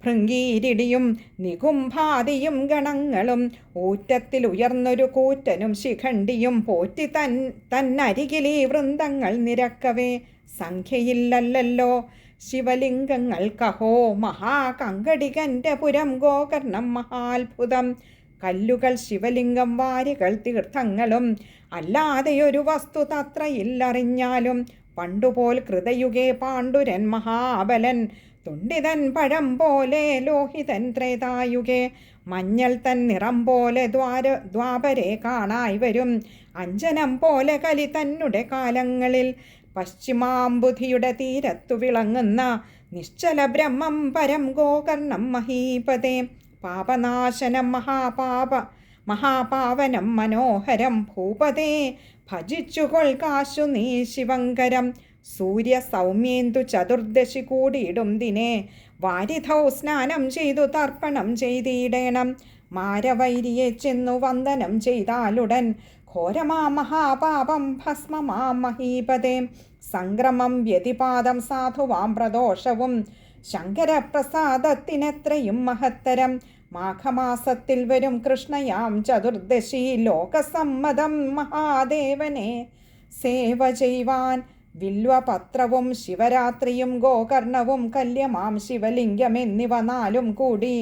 ഭൃംഗീരിടിയും നികുംഭാദിയും ഗണങ്ങളും, ഊറ്റത്തിൽ ഉയർന്നൊരു കൂറ്റനും ശിഖണ്ഡിയും, പോറ്റി തന്നരികിലീ വൃന്ദങ്ങൾ നിരക്കവേ സംഖ്യയില്ലല്ലോ ശിവലിംഗങ്ങൾ കഹോ. മഹാകങ്കടികന്റെ പുരം ഗോകർണം മഹാത്ഭുതം, കല്ലുകൾ ശിവലിംഗം, വാരികൾ തീർത്ഥങ്ങളും, അല്ലാതെയൊരു വസ്തു തത്രയില്ലറിഞ്ഞാലും. പണ്ടുപോൽ കൃതയുഗേ പാണ്ഡുരൻ മഹാബലൻ, തുണ്ടിതൻ പഴം പോലെ ലോഹിതൻ ത്രേതായുഗേ, മഞ്ഞൾ തൻ നിറം പോലെ ദ്വാപരെ കാണായി വരും, അഞ്ജനം പോലെ കലി തന്നെ കാലങ്ങളിൽ. പശ്ചിമാംബുധിയുടെ തീരത്തു വിളങ്ങുന്ന നിശ്ചല ബ്രഹ്മം പരം ഗോകർണം മഹീപതേ, പാപനാശനം മഹാപാവനം മനോഹരം ഭൂപതേ, ഭജിച്ചുകൊൾ കാശു നീ ശിവങ്കരം. സൂര്യ സൗമ്യേന്ദു ചതുർദശി കൂടിയിടും ദിനെ, വാരിധൗ സ്നാനം ചെയ്തു തർപ്പണം ചെയ്തിടേണം. മാരവൈരിയെ ചെന്നു വന്ദനം ചെയ്താലുടൻ ഘോരമാ മഹാപാപം ഭസ്മമാം മഹീപതേ. സംക്രമം വ്യതിപാദം സാധുവാം പ്രദോഷവും ശങ്കരപ്രസാദത്തിനെത്രയും മഹത്തരം. മാഘമാസത്തിൽ വരും കൃഷ്ണയാം ചതുർദശി, ലോകസമ്മതം മഹാദേവനെ സേവ ചെയ്യുവാൻ. വില്വപത്രവും ശിവരാത്രിയും ഗോകർണവും കല്യമാം ശിവലിംഗം എന്നിവ നാലും കൂടി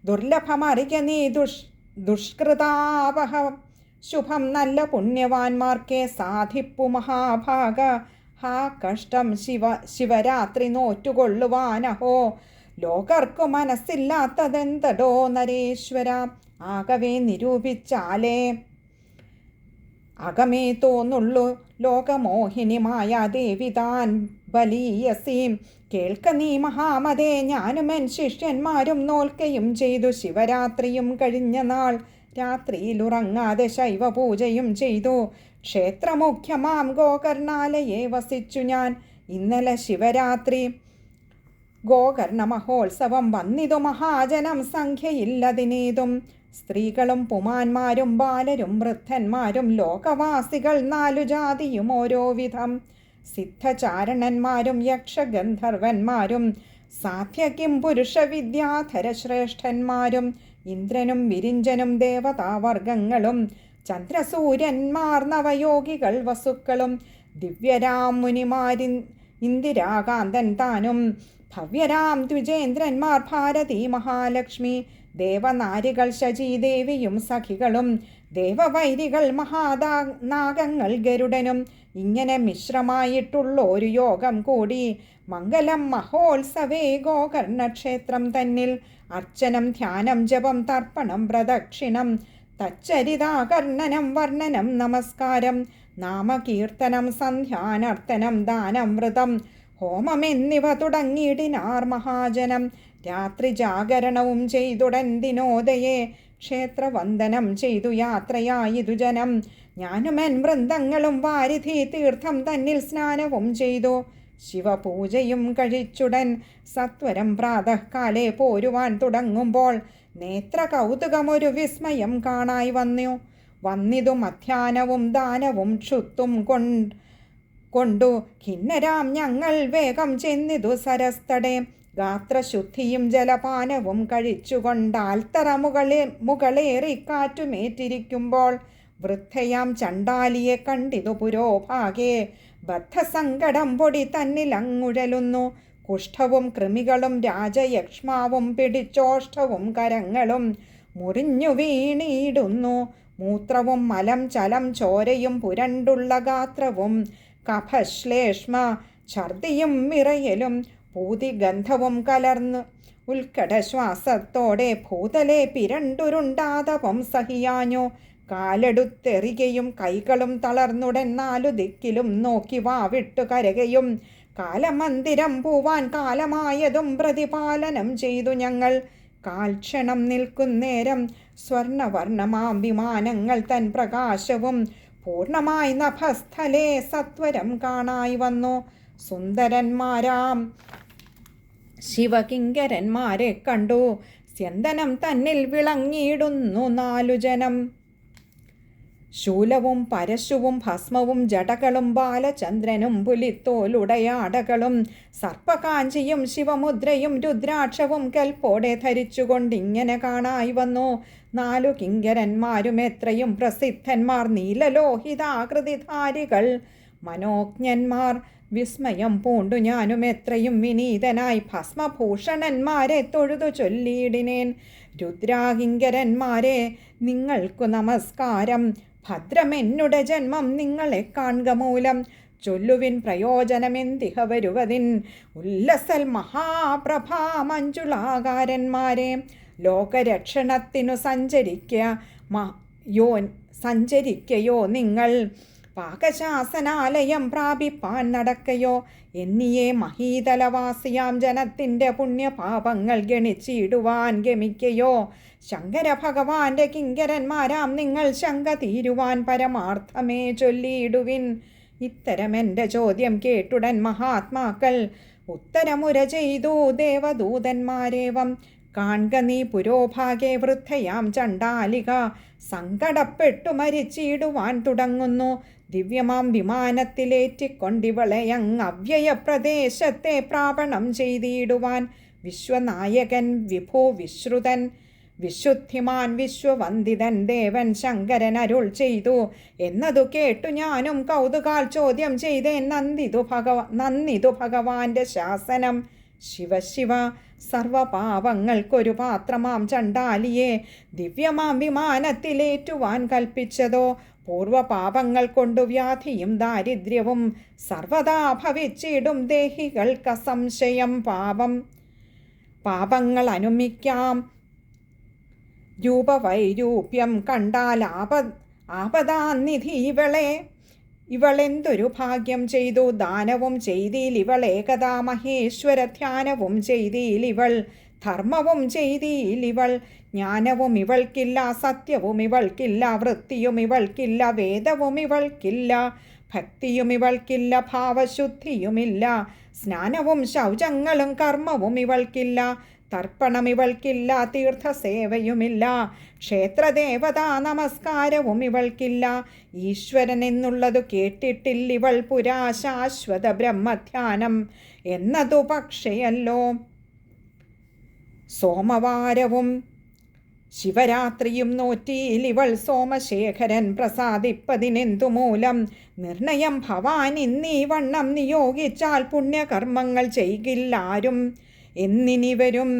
ദുർലഭമറിക നീ ദുഷ്കൃതാവഹ. ശുഭം നല്ല പുണ്യവാന്മാർക്കേ സാധിപ്പു മഹാഭാഗ. ഹാ കഷ്ടം ശിവരാത്രി നോറ്റുകൊള്ളുവാനഹോ, ലോകർക്കു മനസ്സില്ലാത്തതെന്തടോ നരേശ്വര. ആകവേ നിരൂപിച്ചാലേ അകമേ തോന്നുള്ളു ലോകമോഹിനി മായാദേവി താൻ ബലീയസീം. കേൾക്ക നീ മഹാമതേ, ഞാനുമെൻ ശിഷ്യന്മാരും നോൽക്കയും ചെയ്തു ശിവരാത്രിയും കഴിഞ്ഞ നാൾ. രാത്രിയിലുറങ്ങാതെ ശൈവപൂജയും ചെയ്തു ക്ഷേത്രമുഖ്യമാം ഗോകർണാലയെ വസിച്ചു ഞാൻ. ഇന്നലെ ശിവരാത്രി ഗോകർണ മഹോത്സവം വന്നിതു മഹാജനം, സംഖ്യയില്ലതിനേതും. സ്ത്രീകളും പുമാന്മാരും ബാലരും വൃദ്ധന്മാരും ലോകവാസികൾ നാലു ജാതിയും ഓരോ വിധം. സിദ്ധചാരണന്മാരും യക്ഷഗന്ധർവന്മാരും സാധ്യകിം പുരുഷവിദ്യാധര ശ്രേഷ്ഠന്മാരും, ഇന്ദ്രനും വിരിഞ്ചനും ദേവതാവർഗങ്ങളും ചന്ദ്രസൂര്യന്മാർ നവയോഗികൾ വസുക്കളും, ദിവ്യരാം മുനിമാരിൻ ഇന്ദിരാകാന്തൻ താനും, ഭവ്യരാം ദ്വിജേന്ദ്രന്മാർ ഭാരതി മഹാലക്ഷ്മി, ദേവനാരികൾ ശചീദേവിയും സഖികളും ദേവവൈരികൾ നാഗങ്ങൾ ഗരുഡനും ഇങ്ങനെ മിശ്രമായിട്ടുള്ളൊരു യോഗം കൂടി മംഗലം മഹോത്സവേ ഗോകർണക്ഷേത്രം തന്നിൽ അർച്ചനം ധ്യാനം ജപം തർപ്പണം പ്രദക്ഷിണം തച്ചരിതാകർണനം വർണ്ണനം നമസ്കാരം നാമകീർത്തനം സന്ധ്യാനർത്തനം ദാനം വ്രതം ഹോമമെന്നിവ തുടങ്ങിയിടിനാർ മഹാജനം. രാത്രി ജാഗരണവും ചെയ്തുടൻ ദിനോദയെ ക്ഷേത്രവന്ദനം ചെയ്തു യാത്രയായിതു ജനം. ഞാനുമെൻ വൃന്ദങ്ങളും വാരിധി തീർത്ഥം തന്നിൽ സ്നാനവും ചെയ്തു ശിവപൂജയും കഴിച്ചുടൻ സത്വരം പ്രാതഃകാലേ പോരുവാൻ തുടങ്ങുമ്പോൾ നേത്ര കൗതുകമൊരു വിസ്മയം കാണായി വന്നിതു മധ്യാനവും ദാനവും ക്ഷുത്തും കൊണ്ടു ഖിന്നരാം ഞങ്ങൾ വേഗം ചെന്നിതു സരസ്തടെ. ഗാത്രശുദ്ധിയും ജലപാനവും കഴിച്ചുകൊണ്ടാൽത്തറ മുകളേറി കാറ്റുമേറ്റിരിക്കുമ്പോൾ വൃദ്ധയാം ചണ്ടാലിയെ കണ്ടിതു പുരോഭാഗേ. ബദ്ധസങ്കടം പൊടി തന്നിലങ്ങുഴലുന്നു. കുഷ്ഠവും കൃമികളും രാജയക്ഷ്മാവും പിടിച്ചോഷ്ഠവും കരങ്ങളും മുറിഞ്ഞു വീണിടുന്നു. മൂത്രവും മലം ചലം ചോരയും പുരണ്ടുള്ള ഗാത്രവും കഫശ്ലേഷ്മ ഛർദിയും വിറയലും പൂതിഗന്ധവും കലർന്നു ഉത്കടശ്വാസത്തോടെ ഭൂതലെ പിരണ്ടുരുണ്ടാതപം സഹിയാഞ്ഞു. കാലെടുത്തെറികയും കൈകളും തളർന്നുടൻ 4 ദിക്കിലും നോക്കി വാവിട്ടു കരകയും കാലമന്ദിരം പൂവാൻ കാലമായതും പ്രതിപാലനം ചെയ്തു ഞങ്ങൾ. കാൽക്ഷണം നിൽക്കുന്നേരം സ്വർണവർണ്ണമാം വിമാനങ്ങൾ തൻ പ്രകാശവും പൂർണ്ണമായി നഭസ്ഥലേ സത്വരം കാണായി വന്നു. സുന്ദരന്മാരാം ശിവകിങ്കരന്മാരെ കണ്ടു സ്യന്തനം തന്നിൽ വിളങ്ങിയിടുന്നു 4 ജനം. ശൂലവും പരശുവും ഭസ്മവും ജടകളും ബാലചന്ദ്രനും പുലിത്തോലുടയാടകളും സർപ്പകാഞ്ചിയും ശിവമുദ്രയും രുദ്രാക്ഷവും കൽപ്പോടെ ധരിച്ചുകൊണ്ടിങ്ങനെ കാണായി വന്നു. 4 കിങ്കരന്മാരും എത്രയും പ്രസിദ്ധന്മാർ, നീലലോഹിതാകൃതിധാരികൾ മനോജ്ഞന്മാർ. വിസ്മയം പൂണ്ടു ഞാനും എത്രയും വിനീതനായി ഭസ്മഭൂഷണന്മാരെ തൊഴുതു ചൊല്ലിയിടിനേൻ. രുദ്രാകിങ്കരന്മാരെ നിങ്ങൾക്കു നമസ്കാരം. ഭദ്രമെന്നുടെ ജന്മം നിങ്ങളെ കാൺക മൂലം. ചൊല്ലുവിൻ പ്രയോജനമെന്തിഹ വരുവതിൻ ഉല്ലസൽ മഹാപ്രഭാ മഞ്ജുളാകാരന്മാരെ. ലോകരക്ഷണത്തിനു സഞ്ചരിക്കയോ നിങ്ങൾ, പാകശാസനാലയം പ്രാപിപ്പാൻ നടക്കയോ. എന്നിയെ മഹീതലവാസിയാം ജനത്തിൻ്റെ പുണ്യപാപങ്ങൾ ഗണിച്ചിടുവാൻ ഗമിക്കയോ. ശങ്കര ഭഗവാന്റെ കിങ്കരന്മാരാം നിങ്ങൾ ശങ്ക തീരുവാൻ പരമാർത്ഥമേ ചൊല്ലിയിടുവിൻ. ഇത്തരമെൻ്റെ ചോദ്യം കേട്ടുടൻ മഹാത്മാക്കൾ ഉത്തരമുര ചെയ്തു ദേവദൂതന്മാരേവം. കാൺക നീ പുരോഭാഗേ വൃദ്ധയാം ചണ്ടാലിക സങ്കടപ്പെട്ടു മരിച്ചിടുവാൻ തുടങ്ങുന്നു. ദിവ്യമാം വിമാനത്തിലേറ്റിക്കൊണ്ടിവളയങ് അവ്യയ പ്രദേശത്തെ പ്രാപണം ചെയ്തിടുവാൻ. വിശ്വനായകൻ വിഭു വിശ്രുതൻ വിശുദ്ധിമാൻ വിശ്വവന്ദിതൻ ദേവൻ ശങ്കരൻ അരുൾ ചെയ്തു എന്നതു കേട്ടു ഞാനും കൗതുകാൽ ചോദ്യം ചെയ്തേൻ. നന്ദിതു ഭഗവാന്റെ ശാസനം. ശിവശിവ, സർവപാപങ്ങൾക്കൊരു പാത്രമാം ചണ്ടാലിയെ ദിവ്യമാം വിമാനത്തിലേറ്റുവാൻ കൽപ്പിച്ചതോ. പൂർവപാപങ്ങൾ കൊണ്ടു വ്യാധിയും ദാരിദ്ര്യവും സർവദാ ഭവിച്ചിടും ദേഹികൾക്ക് സംശയം. പാപങ്ങൾ അനുമിക്കാം രൂപവൈരൂപ്യം കണ്ടാൽ ആപദാനിധി ഇവളെന്തൊരു ഭാഗ്യം ചെയ്തു. ദാനവും ചെയ്തിൽ ഇവൾ ഏകദാ മഹേശ്വര ധ്യാനവും ചെയ്തിൽ ഇവൾ ധർമ്മവും ചെയ്തിൽ ഇവൾ. ജ്ഞാനവും ഇവൾക്കില്ല, സത്യവും ഇവൾക്കില്ല, വൃത്തിയും ഇവൾക്കില്ല, വേദവും ഇവൾക്കില്ല, ഭക്തിയും ഇവൾക്കില്ല, ഭാവശുദ്ധിയുമില്ല, സ്നാനവും ശൗചങ്ങളും കർമ്മവും ഇവൾക്കില്ല, തർപ്പണം ഇവൾക്കില്ല, തീർത്ഥസേവയുമില്ല, ക്ഷേത്രദേവതാ നമസ്കാരവും ഇവൾക്കില്ല. ഈശ്വരൻ എന്നുള്ളതു കേട്ടിട്ടില്ലിവൾ പുരാ ശാശ്വത ബ്രഹ്മധ്യാനം എന്നതു പക്ഷയല്ലോ. സോമവാരവും ശിവരാത്രിയും നോറ്റിയിലിവൾ സോമശേഖരൻ പ്രസാദിപ്പതിനെന്തു മൂലം. നിർണയം ഭവാൻ ഇന്നീ വണ്ണം നിയോഗിച്ചാൽ പുണ്യകർമ്മങ്ങൾ ചെയ്യില്ലാരും എന്നിനിവരും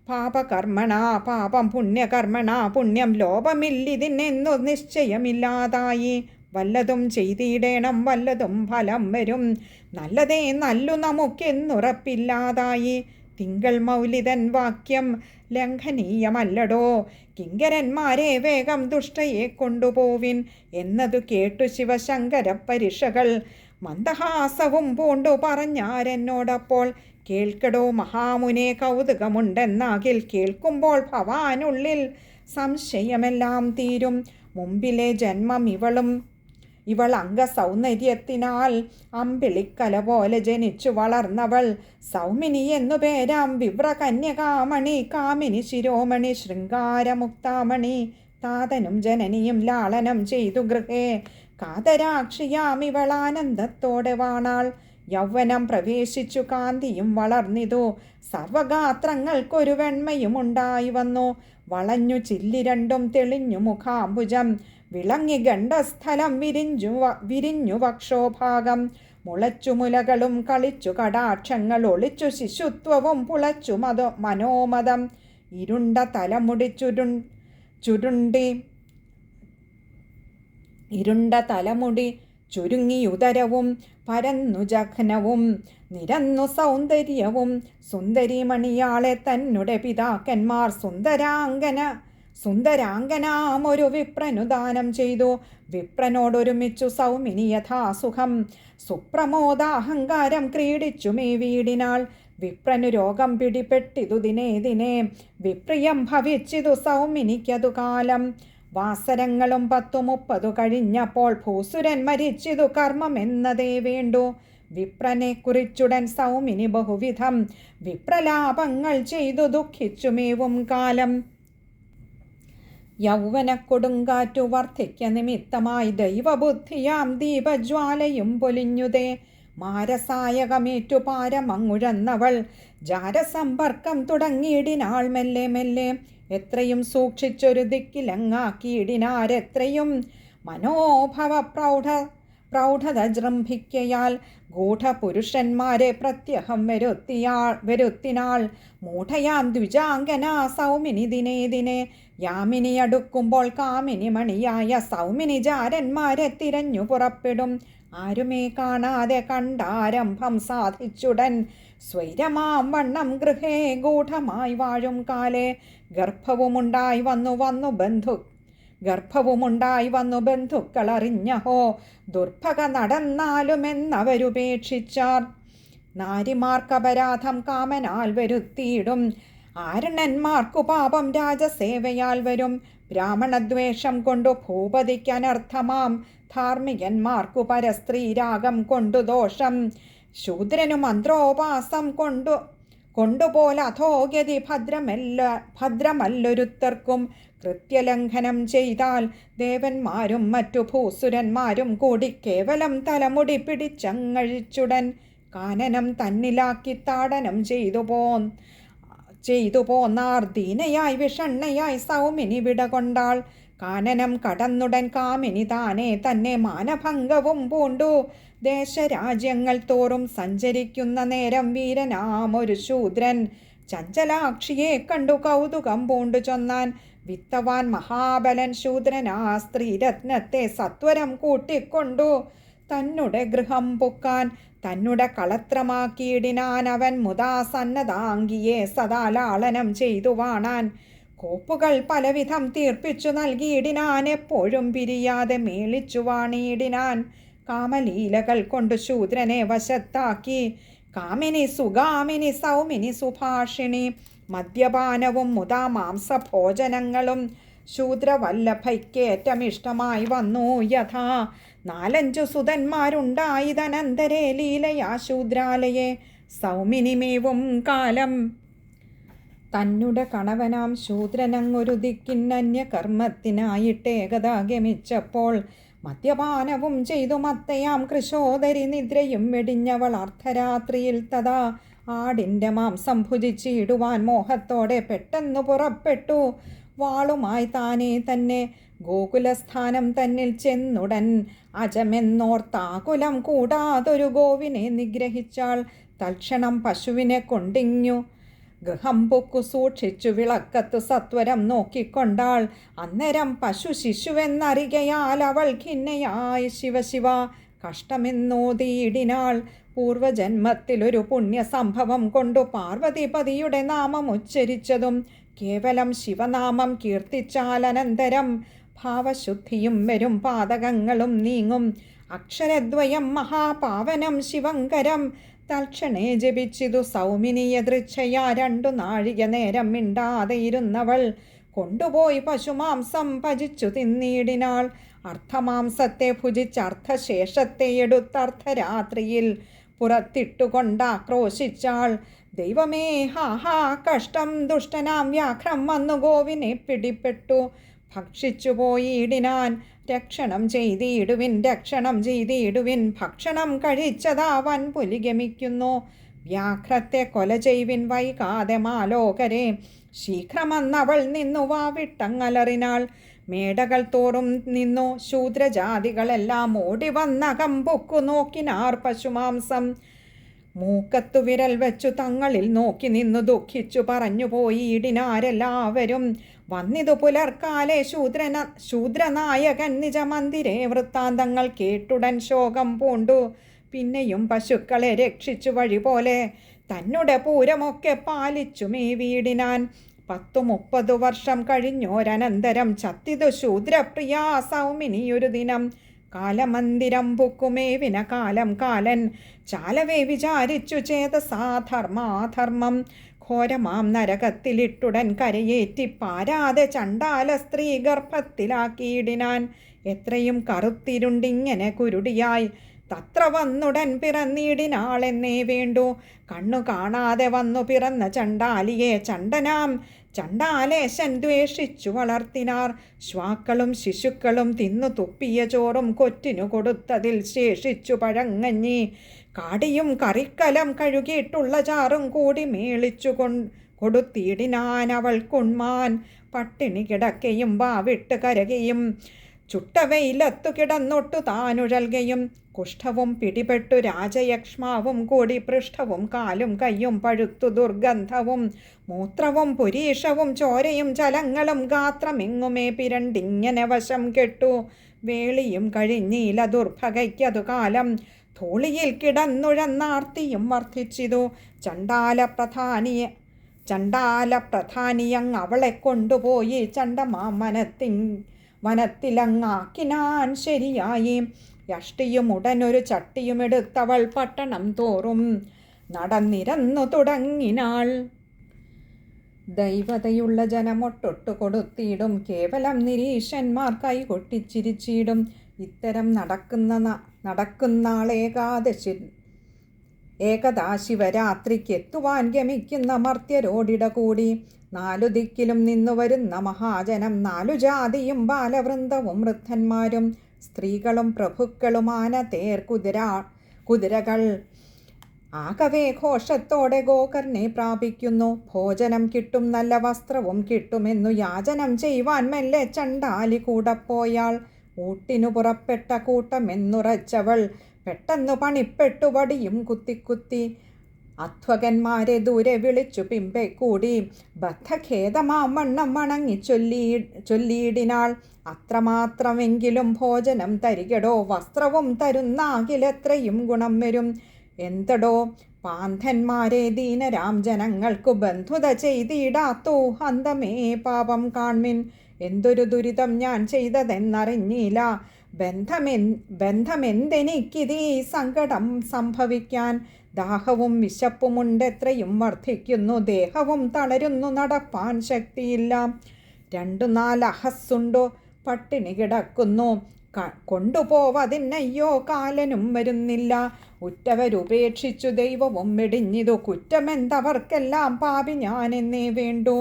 പാപകർമ്മണ പാപം പുണ്യകർമ്മണ പുണ്യം ലോപമില്ലിതിനെന്നു നിശ്ചയമില്ലാതായി. വല്ലതും ചെയ്തിടേണം വല്ലതും ഫലം വരും, നല്ലതേ നല്ലു നമുക്കെന്നുറപ്പില്ലാതായി. തിങ്കൾ മൗലിതൻ വാക്യം ലംഘനീയമല്ലടോ, കിങ്കരന്മാരെ വേഗം ദുഷ്ടയെ കൊണ്ടുപോവിൻ എന്നതു കേട്ടു ശിവശങ്കര പരീക്ഷകൾ മന്ദഹാസവും പൂണ്ടു പറഞ്ഞാരെന്നോടപ്പോൾ. കേൾക്കടോ മഹാമുനെ കൗതുകമുണ്ടെന്നാകിൽ, കേൾക്കുമ്പോൾ ഭവാനുള്ളിൽ സംശയമെല്ലാം തീരും. മുമ്പിലെ ജന്മം ഇവൾ അംഗസൗന്ദര്യത്തിനാൽ അമ്പിളിക്കല പോലെ ജനിച്ചു വളർന്നവൾ. സൗമിനി എന്നു പേരാം വിവ്രകന്യകാമണി, കാമിനി ശിരോമണി ശൃംഗാരമുക്താമണി. താതനും ജനനിയും ലാളനം ചെയ്തു ഗൃഹേ, കാതരാക്ഷിയാമിവളാനന്ദത്തോടെ വാണാൾ. യൗവനം പ്രവേശിച്ചു കാന്തിയും വളർന്നിതു, സർവഗാത്രങ്ങൾക്കൊരു വെണ്മയും ഉണ്ടായി വന്നു. വളഞ്ഞു ചില്ലി രണ്ടും തെളിഞ്ഞു മുഖാംബുജം, വിളങ്ങി ഗണ്ഡസ്ഥലം വിരിഞ്ഞു വക്ഷോഭാഗം. മുളച്ചു മുലകളും കളിച്ചു കടാക്ഷങ്ങൾ, ഒളിച്ചു ശിശുത്വവും പുളച്ചു മനോമതം. ഇരുണ്ട തലമുടി ചുരുങ്ങിയുദരവും പരന്നു ജഘനവും നിരന്നു സൗന്ദര്യവും. സുന്ദരിമണിയാളെ തന്നെ പിതാക്കന്മാർ സുന്ദരാംഗനാമൊരു വിപ്രനു ദാനം ചെയ്തു. വിപ്രനോടൊരുമിച്ചു സൗമിനി യഥാസുഖം സുപ്രമോദാഹങ്കാരം ക്രീഡിച്ചു മേ വീടിനാൾ. വിപ്രനു രോഗം പിടിപെട്ടിതു ദിനേ ദിനേ, വിപ്രിയം ഭവിച്ചിതു സൗമിനിക്കതു കാലം. വാസരങ്ങളും 10-30 കഴിഞ്ഞപ്പോൾ ഭൂസുരൻ മരിച്ചിതു കർമ്മമെന്നതേ വേണ്ടു. വിപ്രനെ കുറിച്ചുടൻ സൗമിനി ബഹുവിധം വിപ്രലാപങ്ങൾ ചെയ്തു ദുഃഖിച്ചുമേവും കാലം. യൗവന കൊടുങ്കാറ്റു വർദ്ധിക്ക നിമിത്തമായി ദൈവബുദ്ധിയാം ദീപജ്വാലയും പൊലിഞ്ഞുതേ. മാരസായകമേറ്റു പാരമങ്ങുഴന്നവൾ ജാരസമ്പർക്കം തുടങ്ങിയിടിനാൾ മെല്ലെ മെല്ലെ. എത്രയും സൂക്ഷിച്ചൊരു ദിക്കിലങ്ങാക്കിയിടിനാരെത്രയും മനോഭവ പ്രൗഢത ജൃംഭിക്കയാൽ. ഗൂഢപുരുഷന്മാരെ പ്രത്യഹം വരുത്തിനാൾ മൂഢയാം ദ്വിജാംഗന സൗമിനി ദിനേ ദിനേ. യാമിനി അടുക്കുമ്പോൾ കാമിനി മണിയായ സൗമിനി ജാരന്മാരെ തിരഞ്ഞു പുറപ്പെടും. ആരുമേ കാണാതെ കണ്ടാരംഭം സാധിച്ചുടൻ സ്വൈരമാം വണ്ണം ഗൃഹേ ഗൂഢമായി വാഴും കാലേ. ഗർഭവുമുണ്ടായി വന്നു ബന്ധുക്കൾ അറിഞ്ഞഹോ, ദുർഭഗ നടന്നാലുമെന്നവരുപേക്ഷിച്ചാർ. നാരിമാർക്കപരാധം കാമനാൽ വരുത്തിയിടും, ആരണന്മാർക്കു പാപം രാജസേവയാൽ വരും. ബ്രാഹ്മണദ്വേഷം കൊണ്ടു ഭൂപതിക്കനർത്ഥമാം, ധാർമ്മികന്മാർക്കു പരസ്ത്രീരാഗം കൊണ്ടു ദോഷം. ശൂദ്രനു മന്ത്രോപാസം കൊണ്ടുപോലെ അധോഗതി ഭദ്രമല്ലൊരുത്തർക്കും. കൃത്യലംഘനം ചെയ്താൽ ദേവന്മാരും മറ്റു ഭൂസുരന്മാരും കൂടി കേവലം തലമുടി പിടിച്ചങ്ങഴിച്ചുടൻ കാനനം തന്നിലാക്കി താടനം ചെയ്തു പോന്നാർ. ദീനയായി വിഷണ്ണയായി സൗമിനി വിടകൊണ്ടാൾ. കാനനം കടന്നുടൻ കാമിനി താനെ തന്നെ മാനഭംഗവും പൂണ്ടു. ദേശരാജ്യങ്ങൾ തോറും സഞ്ചരിക്കുന്ന നേരം വീരനാമൊരു ശൂദ്രൻ ചഞ്ചലാക്ഷിയെ കണ്ടു കൗതുകം പൂണ്ടു ചൊന്നാൻ. വിത്തവാൻ മഹാബലൻ ശൂദ്രനാ സ്ത്രീരത്നത്തെ സത്വരം കൂട്ടിക്കൊണ്ടു തന്നെ ഗൃഹം പൊക്കാൻ. തന്നെ കളത്രമാക്കിയിടിനാൻ അവൻ മുതാ സന്നദ്ധാംഗിയെ സദാ ലാളനം ചെയ്തു വാണാൻ. കോപ്പുകൾ പലവിധം തീർപ്പിച്ചു നൽകിയിടിനാൻ, എപ്പോഴും പിരിയാതെ മേളിച്ചു വാണിയിടിനാൻ. കാമലീലകൾ കൊണ്ട് ശൂദ്രനെ വശത്താക്കി കാമിനി സുഗാമിനി സൗമിനി സുഭാഷിണി. മദ്യപാനവും മുതാ മാംസഭോജനങ്ങളും ശൂദ്രവല്ലഭയ്ക്കേറ്റമിഷ്ടമായി വന്നു. യഥാ 4-5 സുതന്മാരുണ്ടായിതനന്തരേ ലീലയാ ശൂദ്രാലയെ സൗമിനിമേവും കാലം. തന്നെ കണവനാം ശൂദ്രനങ്ങൊരു ദിക്കിന്നന്യകർമ്മത്തിനായിട്ടേകതാ ഗമിച്ചപ്പോൾ മദ്യപാനവും ചെയ്തു മത്തയാം കൃശോദരി നിദ്രയും വെടിഞ്ഞവൾ അർദ്ധരാത്രിയിൽ തഥാ ആടിൻ്റെ മാംസം ഭുജിച്ചിടുവാൻ മോഹത്തോടെ പെട്ടെന്നു പുറപ്പെട്ടു. വാളുമായി താനേ തന്നെ ഗോകുലസ്ഥാനം തന്നിൽ ചെന്നുടൻ അജമെന്നോർത്താകുലം കൂടാതൊരു ഗോവിനെ നിഗ്രഹിച്ചാൾ. തൽക്ഷണം പശുവിനെ കൊണ്ടിങ്ങു ഗൃഹം പൊക്കു സൂക്ഷിച്ചു വിളക്കത്തു സത്വരം നോക്കിക്കൊണ്ടാൾ. അന്നേരം പശു ശിശുവെന്നറികയാൽ അവൾ ഖിന്നയായി ശിവശിവ കഷ്ടമെന്നോതിയിടിനാൾ. പൂർവജന്മത്തിലൊരു പുണ്യ സംഭവം കൊണ്ടു പാർവതിപതിയുടെ നാമം ഉച്ചരിച്ചതും കേവലം ശിവനാമം കീർത്തിച്ചാൽ അനന്തരം ഭാവശുദ്ധിയും വരും, പാതകങ്ങളും നീങ്ങും. അക്ഷരദ്വയം മഹാപാവനം ശിവങ്കരം തൽക്ഷണേ ജപിച്ചിതു സൗമിനിയ ദൃച്ഛയാ. 2 നാഴിക നേരം മിണ്ടാതെയിരുന്നവൾ കൊണ്ടുപോയി പശുമാംസം ഭജിച്ചു തിന്നിടിനാൾ. അർത്ഥമാംസത്തെ ഭുജിച്ചർത്ഥശേഷത്തെ എടുത്തർദ്ധരാത്രിയിൽ പുറത്തിട്ടുകൊണ്ടാക്രോശിച്ചാൾ. ദൈവമേ, ഹാ കഷ്ടം! ദുഷ്ടനാം വ്യാഘ്രം വന്നു ഗോവിനെ പിടിപ്പെട്ടു ഭക്ഷിച്ചു പോയിടിനാൻ. രക്ഷണം ചെയ്തിടുവിൻ, രക്ഷണം ചെയ്തിടുവിൻ, ഭക്ഷണം കഴിച്ചതാവൻ പുലിഗമിക്കുന്നു. വ്യാഘ്രത്തെ കൊല ചെയ്വിൻ, വൈകാതെ മാലോകരെ. ശീഘ്രമെന്നവൾ നിന്നു വാവിട്ടങ്ങലറിനാൾ. മേടകൾ തോറും നിന്നു ശൂദ്രജാതികളെല്ലാം ഓടി വന്നകം പൊക്കു നോക്കിനാർ പശുമാംസം. മൂക്കത്തു വിരൽ വെച്ചു തങ്ങളിൽ നോക്കി നിന്നു ദുഃഖിച്ചു പറഞ്ഞു പോയിടിനാരെല്ലാവരും. വന്നിതു പുലർക്കാലെ ശൂദ്രനായകൻ നിജമന്ദിരേ. വൃത്താന്തങ്ങൾ കേട്ടുടൻ ശോകം പൂണ്ടു. പിന്നെയും പശുക്കളെ രക്ഷിച്ചു വഴി പോലെ തന്നുടെ പൂരമൊക്കെ പാലിച്ചു മേവീടിനാൻ. 10-30 വർഷം കഴിഞ്ഞോരനന്തരം ചത്തിതു ശൂദ്രപ്രിയ സൗമിനിയൊരു ദിനം. കാലമന്ദിരം പുക്കുമേവിന കാലം കാലൻ ചാലവേ വിചാരിച്ചു ചേതസാധർമാധർമ്മം. ഘോരമാം നരകത്തിലിട്ടുടൻ കരയേറ്റി പാരാതെ ചണ്ടാല സ്ത്രീ ഗർഭത്തിലാക്കിയിടിനാൻ. എത്രയും കറുത്തിരുണ്ടിങ്ങനെ കുരുടിയായി തത്ര വന്നുടൻ പിറന്നിടിനാളെന്നേ വേണ്ടു. കണ്ണു കാണാതെ വന്നു പിറന്ന ചണ്ടാലിയെ ചണ്ടാലേശൻ ദ്വേഷിച്ചു വളർത്തിനാർ. ശ്വാക്കളും ശിശുക്കളും തിന്നു തുപ്പിയ ചോറും കൊറ്റിനു കൊടുത്തതിൽ ശേഷിച്ചു പഴങ്ങഞ്ഞി. കാടിയും കറിക്കലം കഴുകിയിട്ടുള്ള ചാറും കൂടി മേളിച്ചു കൊടുത്തിടിനാൻ അവൾ കുൺമാൻ. പട്ടിണി കിടക്കയും വാവിട്ട് കരകയും ചുട്ടവയിലത്തു കിടന്നൊട്ടു താനുഴൽകയും. കുഷ്ഠവും പിടിപെട്ടു രാജയക്ഷ്മാവും കൂടി പൃഷ്ഠവും കാലും കയ്യും പഴുത്തു ദുർഗന്ധവും. മൂത്രവും പുരീഷവും ചോരയും ചലങ്ങളും ഗാത്രമെങ്ങുമേ പിരണ്ടിങ്ങനെ വശം കെട്ടു. വേളിയും കഴിഞ്ഞീല ദുർഭഗയ്ക്കതു കാലം. ധൂളിയിൽ കിടന്നുഴന്നാർത്തിയും വർദ്ധിച്ചിതു. ചണ്ടാലപ്രധാനിയങ് അവളെ കൊണ്ടുപോയി വനത്തിലങ്ങാക്കിനാൻ ശരിയായി. യഷ്ടിയും ഉടനൊരു ചട്ടിയുമെടുത്തവൾ പട്ടണം തോറും നടന്നിരന്നു തുടങ്ങിനാൾ. ദൈവതയുള്ള ജനമൊട്ടൊട്ടു കൊടുത്തിടും, കേവലം നിരീശന്മാർ കൈകൊട്ടിച്ചിരിച്ചിടും. ഇത്തരം ഏകദാ ശിവരാത്രിക്കെത്തുവാൻ ഗമിക്കുന്ന മർത്യരോടിട കൂടി. 4 ദിക്കിലും നിന്നു വരുന്ന മഹാജനം, 4 ജാതിയും ബാലവൃന്ദവും വൃദ്ധന്മാരും സ്ത്രീകളും പ്രഭുക്കളും ആനതേർ കുതിരകൾ ആകവേ ഘോഷത്തോടെ ഗോകർണെ പ്രാപിക്കുന്നു. ഭോജനം കിട്ടും, നല്ല വസ്ത്രവും കിട്ടുമെന്നു യാചനം ചെയ്യുവാൻ മെല്ലെ ചണ്ടാലി കൂടപ്പോയാൾ. ഊട്ടിനു പുറപ്പെട്ട കൂട്ടമെന്നുറച്ചവൾ പെട്ടെന്നു പണിപ്പെട്ടു വടിയും കുത്തിക്കുത്തി. അധ്വകന്മാരെ ദൂരെ വിളിച്ചു പിമ്പെ കൂടി ബദ്ധഖേദമാവണ്ണം വണങ്ങി ചൊല്ലിയിടിനാൾ. അത്രമാത്രമെങ്കിലും ഭോജനം തരികടോ, വസ്ത്രവും തരുന്നാകിലെത്രയും ഗുണം വരും. എന്തടോ പാന്തന്മാരെ, ദീനരാം ജനങ്ങൾക്കു ബന്ധുത ചെയ്തിടാത്തു ഹന്തമേ പാപം കാൺമിൻ. എന്തൊരു ദുരിതം ഞാൻ ചെയ്തതെന്നറിഞ്ഞില്ല. ബന്ധമെന്തെനിക്കിതീ സങ്കടം സംഭവിക്കാൻ. ദാഹവും വിശപ്പുമുണ്ടെത്രയും വർദ്ധിക്കുന്നു, ദേഹവും തളരുന്നു, നടപ്പാൻ ശക്തിയില്ല. 2-4 അഹസ്സുണ്ടു, പട്ടിണി കിടക്കുന്നു, കൊണ്ടുപോവതിനയ്യോ കാലനും വരുന്നില്ല. ഉറ്റവരുപേക്ഷിച്ചു ദൈവവും വെടിഞ്ഞിതു, കുറ്റമെന്തവർക്കെല്ലാം പാപി ഞാനെന്നേ വേണ്ടു.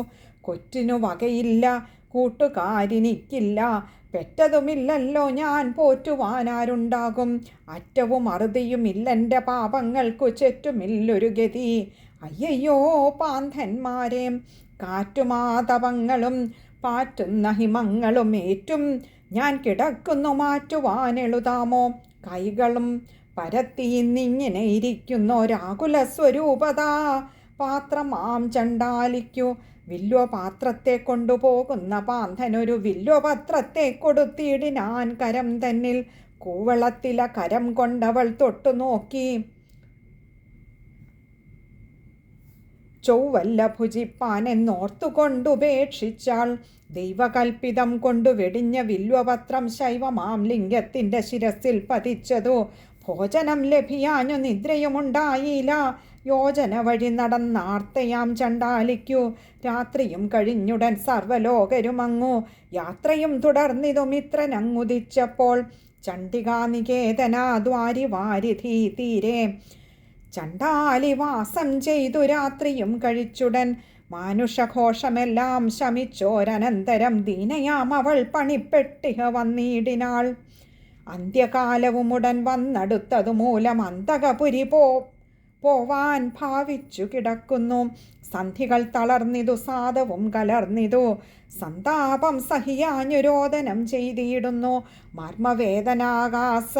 കൊറ്റിനു വകയില്ല, കൂട്ടുകാരിനിക്കില്ല, പെറ്റതുമില്ലല്ലോ ഞാൻ, പോറ്റുവാനാരുണ്ടാകും. അറ്റവും അറുതിയുമില്ലെൻ്റെ പാപങ്ങൾക്കു ചെറ്റുമില്ലൊരു ഗതി. അയ്യയ്യോ പാന്തന്മാരെ, കാറ്റുമാതപങ്ങളും പാറ്റുന്ന ഹിമങ്ങളും ഏറ്റും ഞാൻ കിടക്കുന്നു, മാറ്റുവാനെളുതാമോ? കൈകളും പരത്തി ഇന്നിങ്ങനെ ഇരിക്കുന്നൊരാകുല സ്വരൂപത പാത്രമാം ചണ്ടാലിക്കു വില്വപാത്രത്തെ കൊണ്ടുപോകുന്ന പാന്തനൊരു വില്വപത്രത്തെ കൊടുത്തിടിനാൻ കരം തന്നിൽ. കൂവളത്തില കരം കൊണ്ടവൾ തൊട്ടു നോക്കി. ചൊവ്വല്ല ഭുജിപ്പാൻ എന്നോർത്തുകൊണ്ടുപേക്ഷിച്ചാൾ. ദൈവകൽപ്പിതം കൊണ്ടു വെടിഞ്ഞ വില്വപത്രം ശൈവമാം ലിംഗത്തിൻ്റെ ശിരസിൽ പതിച്ചതു. ഭോജനം ലഭിയാഞ്ഞു നിദ്രയുമുണ്ടായില്ല. യോജന വഴി നടന്നാർത്തയാം ചണ്ടാലിക്കു. രാത്രിയും കഴിഞ്ഞുടൻ സർവലോകരുമങ്ങു യാത്രയും തുടർന്നിതു മിത്രനങ്ങുദിച്ചപ്പോൾ. ചണ്ഡികാനികേതനാദ്വാരിവാരിധി തീരെ ചണ്ടാലിവാസം ചെയ്തു രാത്രിയും കഴിച്ചുടൻ. മാനുഷഘോഷമെല്ലാം ശമിച്ചോരനന്തരം ദീനയാം അവൾ പണിപ്പെട്ടിഹ വന്നിടിനാൾ. അന്ത്യകാലവുമുടൻ വന്നടുത്തതു മൂലം അന്തകപുരി പോവാൻ ഭാവിച്ചു കിടക്കുന്നു. സന്ധികൾ തളർന്നിതു, സാദവും കലർന്നിതു. സന്താപം സഹിയാഞ്ഞുരോദനം ചെയ്തിടുന്നു. മർമ്മവേദനാകാസ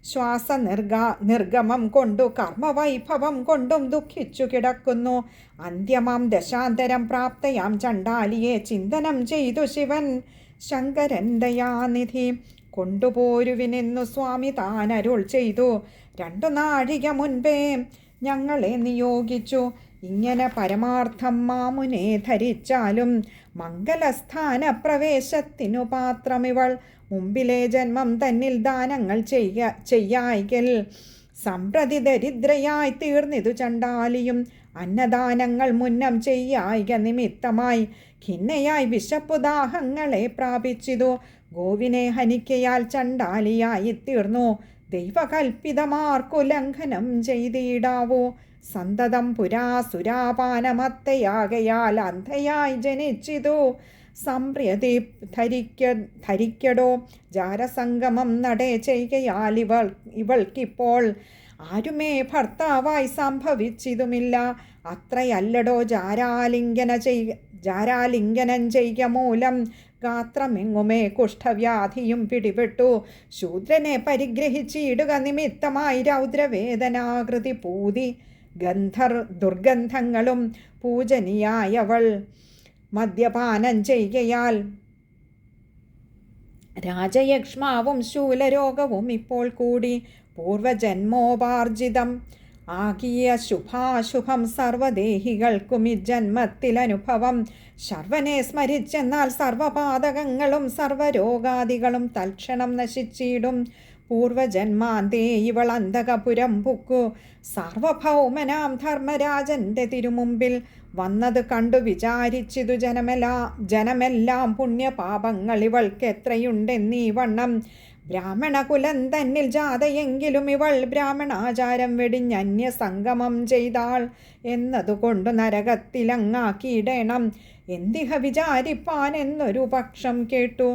ശ്വാസ നിർഗമം കൊണ്ടു കർമ്മവൈഭവം കൊണ്ടും ദുഃഖിച്ചു കിടക്കുന്നു. അന്ത്യമാം ദശാന്തരം പ്രാപ്തയാം ചണ്ടാലിയെ ചിന്തനം ചെയ്തു ശിവൻ ശങ്കരൻ ദയാനിധി. കൊണ്ടുപോരുവിനെന്നു സ്വാമി താനരുൾ ചെയ്തു. 2 നാഴിക മുൻപേ ഞങ്ങളെ നിയോഗിച്ചു. ഇങ്ങനെ പരമാർത്ഥം മാമുനെ ധരിച്ചാലും മംഗലസ്ഥാന പ്രവേശത്തിനു പാത്രമിവൾ. മുമ്പിലെ ജന്മം തന്നിൽ ദാനങ്ങൾ ചെയ്യായികൽ സമ്പ്രതി ദരിദ്രയായി തീർന്നിതു ചണ്ടാലിയും. അന്നദാനങ്ങൾ മുന്നം ചെയ്യായിക നിമിത്തമായി ഖിന്നയായി വിശപ്പുദാഹങ്ങളെ പ്രാപിച്ചിതു. ഗോവിനെ ഹനിക്കയാൽ ചണ്ടാലിയായി തീർന്നു. ദൈവകൽപ്പിതമാർക്കു ലംഘനം ചെയ്തിടാവൂ. സന്തതം പുരാസുരാപാനമത്തയാകയാൽ അന്ധയായി ജനിച്ചിതു. സംപ്രതി ധരിക്കടോ ജാരസംഗമം നടേ ചെയ്കയാൽ ഇവൾക്കിപ്പോൾ ആരുമേ ഭർത്താവായി സംഭവിച്ചിതുമില്ല. അത്രയല്ലടോ ജാരാലിംഗനം ചെയ്ക മൂലം ഗാത്രമെങ്ങുമേ കുഷ്ഠവ്യാധിയും പിടിപെട്ടു. ശൂദ്രനെ പരിഗ്രഹിച്ചിടുക നിമിത്തമായി രൗദ്രവേദനാകൃതി പൂതി ദുർഗന്ധങ്ങളും പൂജനീയായവൾ മദ്യപാനം ചെയ്കയാൽ രാജയക്ഷ്മാവും ശൂലരോഗവും ഇപ്പോൾ കൂടി. പൂർവജന്മോപാർജിതം ആകിയ ശുഭാശുഭം സർവദേഹികൾക്കും ഇജന്മത്തിലനുഭവം. ശർവനെ സ്മരിച്ചെന്നാൽ സർവപാതകങ്ങളും സർവരോഗാദികളും തൽക്ഷണം നശിച്ചിടും. പൂർവജന്മാന്തേ ഇവൾ അന്തകപുരം പുക്കു സാർവഭൗമനാം ധർമ്മരാജന്റെ തിരുമുമ്പിൽ വന്നത് കണ്ടു വിചാരിച്ചിതു ജനമെല്ലാം പുണ്യപാപങ്ങൾ ഇവൾക്ക് എത്രയുണ്ടെന്നീ വണ്ണം. ബ്രാഹ്മണകുലം തന്നിൽ ജാതയെങ്കിലും ഇവൾ ബ്രാഹ്മണാചാരം വെടിഞ്ഞന്യ സംഗമം ചെയ്താൾ എന്നതുകൊണ്ട് നരകത്തിലങ്ങാക്കിയിടണം. എന്തിഹ വിചാരിപ്പാൻ എന്നൊരു പക്ഷം കേട്ടു.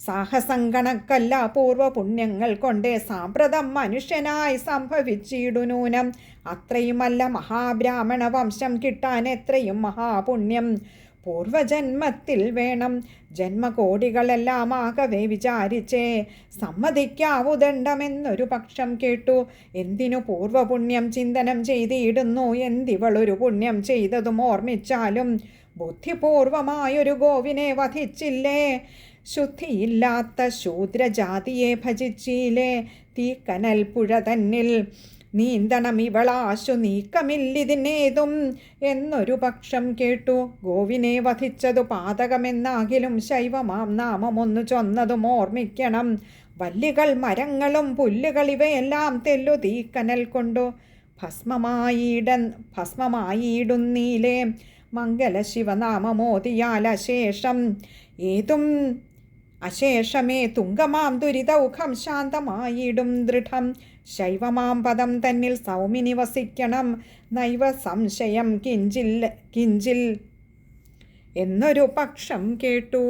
സാഹസങ്കണക്കല്ല പൂർവപുണ്യങ്ങൾ കൊണ്ടേ സാമ്പ്രതം മനുഷ്യനായി സംഭവിച്ചിടുനൂനം. അത്രയുമല്ല മഹാബ്രാഹ്മണ വംശം കിട്ടാൻ എത്രയും മഹാപുണ്യം പൂർവജന്മത്തിൽ വേണം. ജന്മകോടികളെല്ലാം ആകവേ വിചാരിച്ചേ സമ്മതിക്കാവുദണ്ഡമെന്നൊരു പക്ഷം കേട്ടു. എന്തിനു പൂർവപുണ്യം ചിന്തനം ചെയ്തിടുന്നു? എന്തിവളൊരു പുണ്യം ചെയ്തതും ഓർമ്മിച്ചാലും ബുദ്ധിപൂർവമായൊരു ഗോവിനെ വധിച്ചില്ലേ? ശുദ്ധിയില്ലാത്ത ശൂദ്രജാതിയെ ഭജിച്ചില്ലേ? തീക്കനൽ പുഴ തന്നിൽ നീന്തണം ഇവളാശു നീക്കമില്ലിതിനേതും എന്നൊരു പക്ഷം കേട്ടു. ഗോവിനെ വധിച്ചതു പാതകമെന്നാകിലും ശൈവമാം നാമമൊന്നു ചൊന്നതും ഓർമ്മിക്കണം. വല്ലികൾ മരങ്ങളും പുല്ലുകൾ ഇവയെല്ലാം തെല്ലു തീക്കനൽ കൊണ്ടു ഭസ്മമായിടുന്നീലേ. മംഗല ശിവനാമമോദിയാൽ അശേഷമേ തുങ്കമാം ദുരിതൗഖം ശാന്തമായിടും ദൃഢം. ശൈവമാം പദം തന്നിൽ സൗമിനി വസിക്കണം. നൈവ സംശയം കിഞ്ചിൽ എന്നൊരു പക്ഷം കേട്ടു.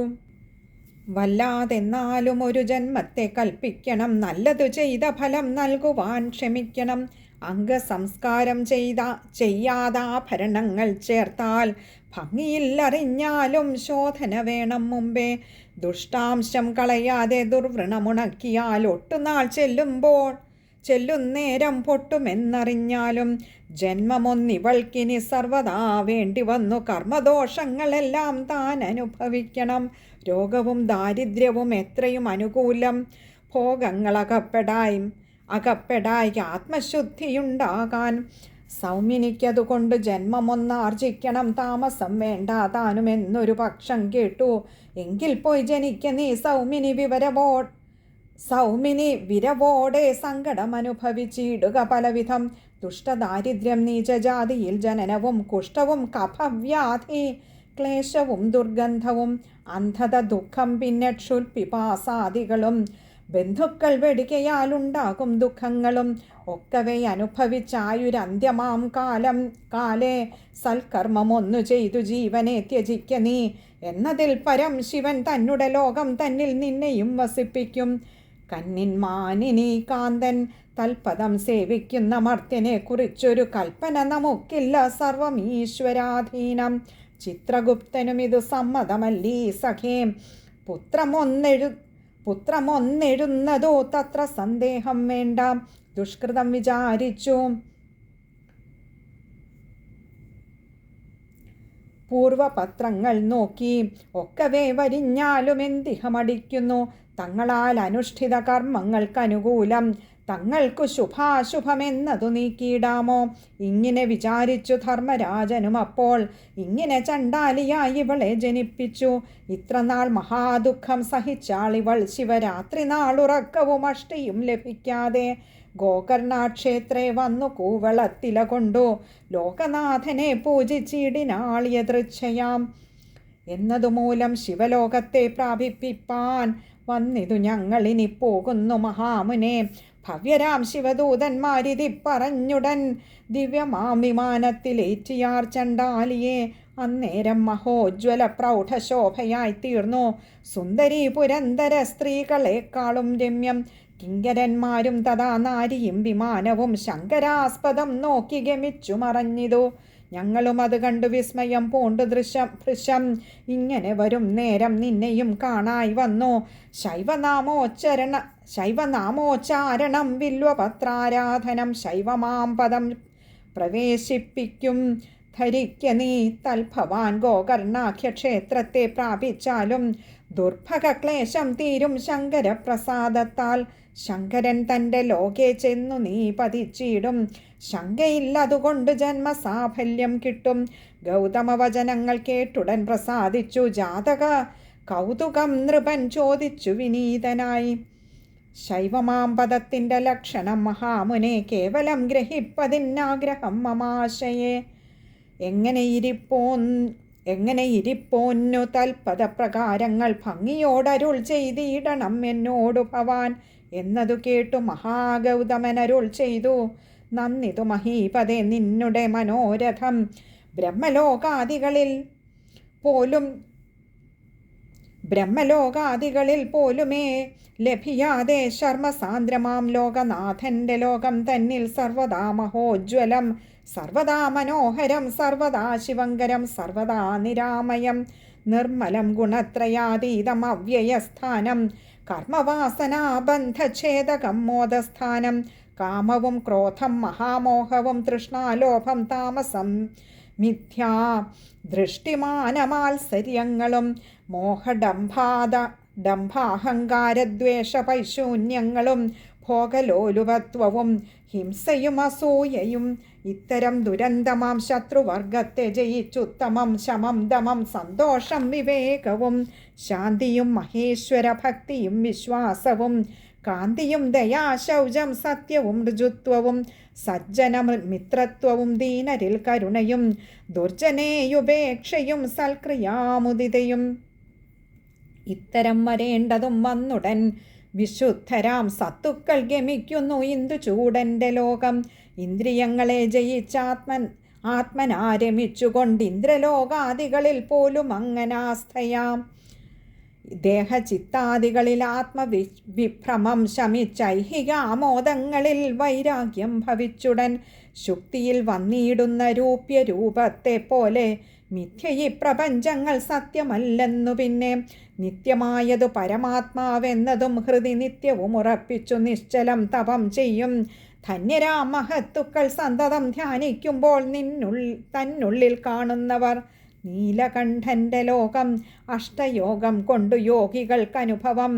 വല്ലാതെന്നാലും ഒരു ജന്മത്തെ കൽപ്പിക്കണം. നല്ലതു ചെയ്ത ഫലം നൽകുവാൻ ക്ഷമിക്കണം. അംഗസംസ്കാരം ചെയ്യാതാഭരണങ്ങൾ ചേർത്താൽ ഭംഗിയില്ലറിഞ്ഞാലും ശോധന വേണം മുമ്പേ. ദുഷ്ടാംശം കളയാതെ ദുർവ്രണമുണക്കിയാൽ ഒട്ടുനാൾ ചെല്ലുന്നേരം പൊട്ടുമെന്നറിഞ്ഞാലും ജന്മമൊന്നിവൾക്കിനി സർവദാ വേണ്ടി വന്നു. കർമ്മദോഷങ്ങളെല്ലാം താൻ അനുഭവിക്കണം. രോഗവും ദാരിദ്ര്യവും എത്രയും അനുകൂലം. ഭോഗങ്ങളകപ്പെടായി ആത്മശുദ്ധിയുണ്ടാകാൻ സൗമിനിക്കതുകൊണ്ട് ജന്മമൊന്നാർജിക്കണം. താമസം വേണ്ട താനുമെന്നൊരു പക്ഷം കേട്ടു. എങ്കിൽ പോയി ജനിക്ക നീ സൗമിനി വിരവോടെ സങ്കടമനുഭവിച്ചിടുക പലവിധം. ദുഷ്ടദാരിദ്ര്യം നീചജാതിയിൽ ജനനവും കുഷ്ഠവും കഫവ്യാധി ക്ലേശവും ദുർഗന്ധവും അന്ധത ദുഃഖം പിന്നെ ക്ഷുൽപിപാസാദികളും ബന്ധുക്കൾ വെടികയാലുണ്ടാകും ദുഃഖങ്ങളും ഒക്കവെ അനുഭവിച്ചായുരന്ത്യമാം കാലേ സൽക്കർമ്മമൊന്നു ചെയ്തു ജീവനെ ത്യജിക്ക നീ. എന്നതിൽ പരം ശിവൻ തന്നുടെ ലോകം തന്നിൽ നിന്നെയും വസിപ്പിക്കും. കന്നിന്മാനിനി കാന്തൻ തൽപദം സേവിക്കുന്ന മർത്യനെ കുറിച്ചൊരു കൽപ്പന നമുക്കില്ല. സർവം ഈശ്വരാധീനം. ചിത്രഗുപ്തനും ഇതു സമ്മതമല്ലീ സഖേ. പുത്രമൊന്നെഴുന്നതോ തത്ര സന്ദേഹം വേണ്ട. ദുഷ്കൃതം വിചാരിച്ചു പൂർവപത്രങ്ങൾ നോക്കി ഒക്കവേ വരിഞ്ഞാലും എന്തിഹമടിക്കുന്നു. തങ്ങളാൽ അനുഷ്ഠിത കർമ്മങ്ങൾക്കനുകൂലം തങ്ങൾക്കു ശുഭാശുഭമെന്നതു നീക്കിയിടാമോ. ഇങ്ങനെ വിചാരിച്ചു ധർമ്മരാജനും. അപ്പോൾ ഇങ്ങനെ ചണ്ടാലിയായി ഇവളെ ജനിപ്പിച്ചു. ഇത്രനാൾ മഹാദുഃഖം സഹിച്ചാളിവൾ. ശിവരാത്രി നാളുറക്കവും അഷ്ടിയും ലഭിക്കാതെ ഗോകർണാക്ഷേത്രേ വന്നു കൂവളത്തില കൊണ്ടു ലോകനാഥനെ പൂജിച്ചിടിനാളിയതൃച്ഛയാം. എന്നതുമൂലം ശിവലോകത്തെ പ്രാപിപ്പിപ്പാൻ വന്നിതു ഞങ്ങളിനി പോകുന്നു മഹാമുനെ. ഭവ്യരാം ശിവദൂതന്മാരിതി പറഞ്ഞുടൻ ദിവ്യമാം വിമാനത്തിലേറ്റിയാർ ചണ്ടാലിയെ. അന്നേരം മഹോജ്വല പ്രൗഢശോഭയായി തീർന്നു. സുന്ദരി പുരന്തര സ്ത്രീകളെക്കാളും രമ്യം. കിങ്കരന്മാരും തഥാ നാരിയും വിമാനവും ശങ്കരാസ്പദം നോക്കി ഗമിച്ചു മറഞ്ഞിതു. ഞങ്ങളും അത് കണ്ടു വിസ്മയം പൂണ്ടു ഭൃശം. ഇങ്ങനെ വരും നേരം നിന്നെയും കാണായി വന്നു. ശൈവനാമോച്ചാരണം വില്വപത്രാരാധനം ശൈവമാം പദം പ്രവേശിപ്പിക്കും. ധരിക്ക നീ തൽഭവാൻ ഗോകർണാഖ്യക്ഷേത്രത്തെ പ്രാപിച്ചാലും ദുർഭഗക്ലേശം തീരും ശങ്കരപ്രസാദത്താൽ. ശങ്കരൻ തൻ്റെ ലോകെ ചെന്നു നീ പതിച്ചിടും. ശങ്കയില്ലതുകൊണ്ട് ജന്മസാഫല്യം കിട്ടും. ഗൗതമവചനങ്ങൾ കേട്ടുടൻ പ്രസാദിച്ചു ജാതക കൗതുകം നൃപൻ ചോദിച്ചു വിനീതനായി. ശൈവമാം പദത്തിൻ്റെ ലക്ഷണം മഹാമുനെ കേവലം ഗ്രഹിപ്പതിനാഗ്രഹം മമാശയെ. എങ്ങനെ ഇരിപ്പോന്നു തൽപദപ്രകാരങ്ങൾ ഭംഗിയോടരുൾ ചെയ്തിടണം എന്നോടു ഭവാൻ. എന്നതു കേട്ടു മഹാഗൗതമനരുൾ ചെയ്തു. നന്ദിതു മഹീപതേ നിന്നുടെ മനോരഥം. ബ്രഹ്മലോകാദികളിൽ പോലുമേ ലഭിയാതെ ശർമ്മസാന്ദ്രമാം ലോകനാഥന്റെ ലോകം തന്നിൽ സർവദാ മഹോജ്വലം സർവദാ മനോഹരം സർവദാ ശിവങ്കരം സർവദാ നിരാമയം നിർമ്മലം ഗുണത്രയാതീതം അവ്യയസ്ഥാനം കർമ്മവാസനാബന്ധഛേദകം മോദസ്ഥാനം കാമവും ക്രോധം മഹാമോഹവും തൃഷ്ണാലോഭം താമസം മിഥ്യാ ദൃഷ്ടിമാനമാത്സര്യങ്ങളും മോഹഡംഭാഹങ്കാരദ്വേഷപൈശൂന്യങ്ങളും ഭോഗലോലുപത്വവും ഹിംസയും അസൂയയും ഇത്തരം ദുരന്തമാം ശത്രുവർഗത്തെ ജയിച്ചുത്തമം ശമം ദമം സന്തോഷം വിവേകവും ശാന്തിയും മഹേശ്വര ഭക്തിയും വിശ്വാസവും കാന്തിയും ദയാശൗചം സത്യവും ഋജുത്വവും സജ്ജന മിത്രത്വവും ദീനരിൽ കരുണയും ദുർജനേയുപേക്ഷയും സൽക്രിയാമുദിതയും ഇത്തരം വരേണ്ടതും വന്നുടൻ വിശുദ്ധരാം സത്തുക്കൾ ഗമിക്കുന്നു ഇന്ദുചൂടൻ്റെ ലോകം. ഇന്ദ്രിയങ്ങളെ ജയിച്ചാത്മനാരമിച്ചുകൊണ്ട് ഇന്ദ്രലോകാദികളിൽ പോലും അങ്ങനാസ്ഥയാം. ദേഹചിത്താദികളിൽ ആത്മവിഭ്രമം ശമിച്ചൈഹികാമോദങ്ങളിൽ വൈരാഗ്യം ഭവിച്ചുടൻ ശുക്തിയിൽ വന്നിടുന്ന രൂപ്യരൂപത്തെ പോലെ മിഥ്യയി പ്രപഞ്ചങ്ങൾ സത്യമല്ലെന്നു പിന്നെ നിത്യമായതു പരമാത്മാവെന്നതും ഹൃദി നിത്യവും ഉറപ്പിച്ചു നിശ്ചലം തപം ചെയ്യും ധന്യരാം മഹത്തുക്കൾ സന്തതം ധ്യാനിക്കുമ്പോൾ തന്നുള്ളിൽ കാണുന്നവർ നീലകണ്ഠൻ്റെ ലോകം അഷ്ടയോഗം കൊണ്ടു യോഗികൾക്കനുഭവം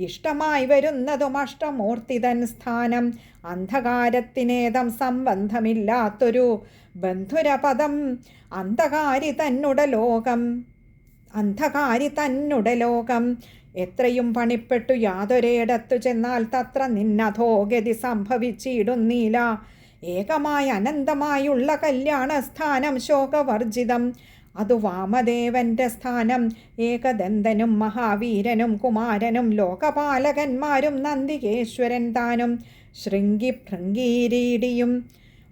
ഇഷ്ടമായി വരുന്നതും അഷ്ടമൂർത്തിതൻ സ്ഥാനം അന്ധകാരത്തിനേതം സംബന്ധമില്ലാത്തൊരു ബന്ധുരപദം അന്ധകാരി തന്നുടെ ലോകം എത്രയും പണിപ്പെട്ടു യാതൊരിടത്തു ചെന്നാൽ തത്ര നിന്നധോഗതി സംഭവിച്ചിടുന്നീല ഏകമായ അനന്തമായുള്ള കല്യാണസ്ഥാനം ശോകവർജിതം അതു വാമദേവന്റെ സ്ഥാനം ഏകദന്തനും മഹാവീരനും കുമാരനും ലോകപാലകന്മാരും നന്ദികേശ്വരൻ താനും ശൃംഗിഭൃംഗീരീടിയും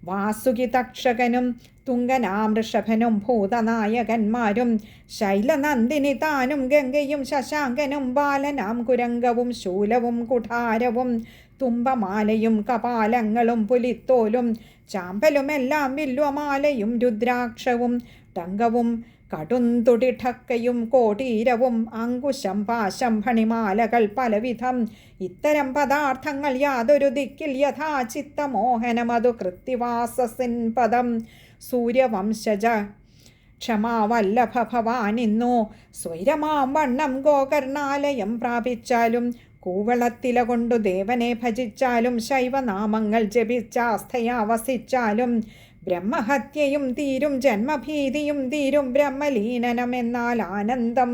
വാസുകി തക്ഷകനും തുങ്കനാമൃഷഭനും ഭൂതനായകന്മാരും ശൈലനന്ദിനി താനും ഗംഗയും ശശാങ്കനും ബാലനാം കുരംഗവും ശൂലവും കുഠാരവും തുമ്പമാലയും കപാലങ്ങളും പുലിത്തോലും ചാമ്പലുമെല്ലാം വില്വമാലയും രുദ്രാക്ഷവും ടങ്കവും കടുന്തുടിഠക്കയും കോടീരവും അങ്കുശം പാശം ഫണിമാലകൾ പലവിധം ഇത്തരം പദാർത്ഥങ്ങൾ യാതൊരു ദിക്കിൽ യഥാചിത്തമോഹനമതു കൃത്തിവാസസിൻ പദം സൂര്യവംശജ ക്ഷമാവല്ലഭ ഭവാനിന്നു സ്വൈരമാം വണ്ണം ഗോകർണാലയം പ്രാപിച്ചാലും കൂവളത്തില കൊണ്ടു ദേവനെ ഭജിച്ചാലും ശൈവനാമങ്ങൾ ജപിച്ചാസ്ഥയാ വസിച്ചാലും ബ്രഹ്മഹത്യയും തീരും ജന്മഭീതിയും തീരും ബ്രഹ്മലീനനമെന്നാൽ ആനന്ദം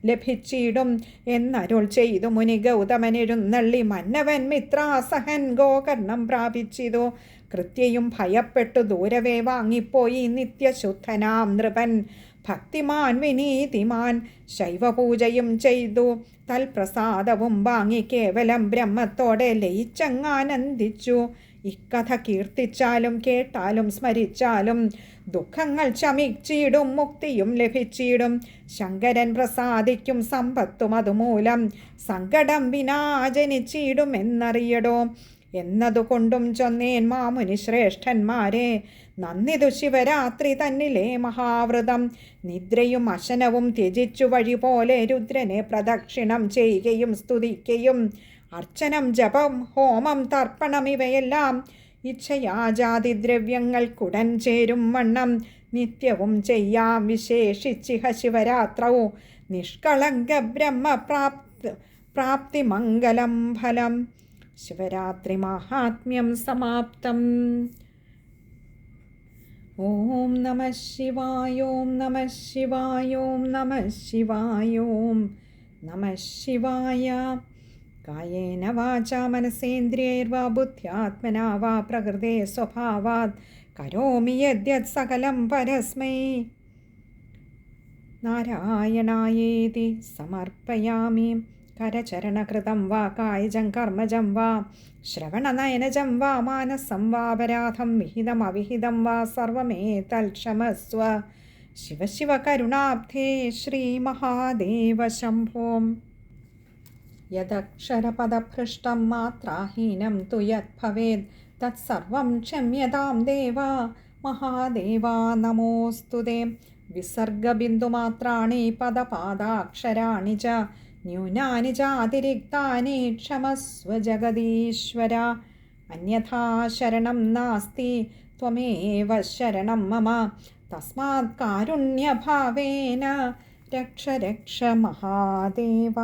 ലഭിച്ചിടും എന്നരുൾ ചെയ്തു മുനി ഗൗതമനെഴുന്നള്ളി മന്നവൻ മിത്രാസഹൻ ഗോകർണം പ്രാപിച്ചിതു കൃത്യയും ഭയപ്പെട്ടു ദൂരവേ വാങ്ങിപ്പോയി നിത്യശുദ്ധനാം നൃപൻ ഭക്തിമാൻ വിനീതിമാൻ ശൈവപൂജയും ചെയ്തു തൽപ്രസാദവും വാങ്ങി കേവലം ബ്രഹ്മത്തോടെ ലയിച്ചങ്ങാനന്ദിച്ചു ഇക്കഥ കീർത്തിച്ചാലും കേട്ടാലും സ്മരിച്ചാലും ദുഃഖങ്ങൾ ശമിച്ചിടും മുക്തിയും ലഭിച്ചിടും ശങ്കരൻ പ്രസാദിക്കും സമ്പത്തും അതുമൂലം സങ്കടം വിനാജനിച്ചിടുമെന്നറിയടോ എന്നതുകൊണ്ടും ചൊന്നേൻ മാമുനി ശ്രേഷ്ഠന്മാരെ നന്ദിതു ശിവരാത്രി തന്നിലെ മഹാവ്രതം നിദ്രയും അശനവും ത്യജിച്ചു വഴി പോലെ രുദ്രനെ പ്രദക്ഷിണം ചെയ്യുകയും സ്തുതിക്കുകയും അർച്ചനം ജപം ഹോമം തർപ്പണം ഇവയെല്ലാം ഇച്ഛയാജാതിദ്രവ്യങ്ങൾക്കുടൻ ചേരും വണ്ണം നിത്യവും ചെയ്യാം വിശേഷിച്ചിഹ ശിവരാത്രവും നിഷ്കളങ്ക ബ്രഹ്മപ്രാപ്തി മംഗളം ഫലം ശിവരാത്രി മാഹാത്മ്യം സമാപ്തം. ഓം നമഃ ശിവായ ഓം നമഃ ശിവായ ഓം നമഃ ശിവായ ഓം നമഃ ശിവായ. കായേന വാചാ മനസേന്ദ്രിയൈർവാ ബുദ്ധ്യാത്മനാ വാ പ്രകൃതേ സ്വഭാവാത് കരോമി യദ്യത് സകലം പരസ്മൈ നാരായണായേതി സമർപ്പയാമി. കരചരണകൃതം വാ കായജം കർമ്മജം വാ ശ്രവണനയനജം വാ മാനസം വാപരാധം വിഹിതം അവിഹിതം വാ സർവമേതൽക്ഷമസ്വ. ശിവ ശിവ കരുണാബ്ധേ ശ്രീമഹാദേവ ശംഭോ. യദക്ഷരപദഭൃഷ്ടം മാത്രാഹീനം തു യത് ഭവേത് തത്സർവം ക്ഷമ്യതാം ദേവ മഹാദേവ നമോസ്തുതേ. വിസർഗബിന്ദുമാത്രാണി പദപാദാക്ഷരാണി ച ന്യൂനാനി ചാതിരിക്താനി ക്ഷമസ്വ ജഗദീശ്വര. അന്യഥാ ശരണം നാസ്തി ത്വമേവ ശരണം മമ തസ്മാത് കാരുണ്യഭാവേന രക്ഷ രക്ഷ മഹാദേവ.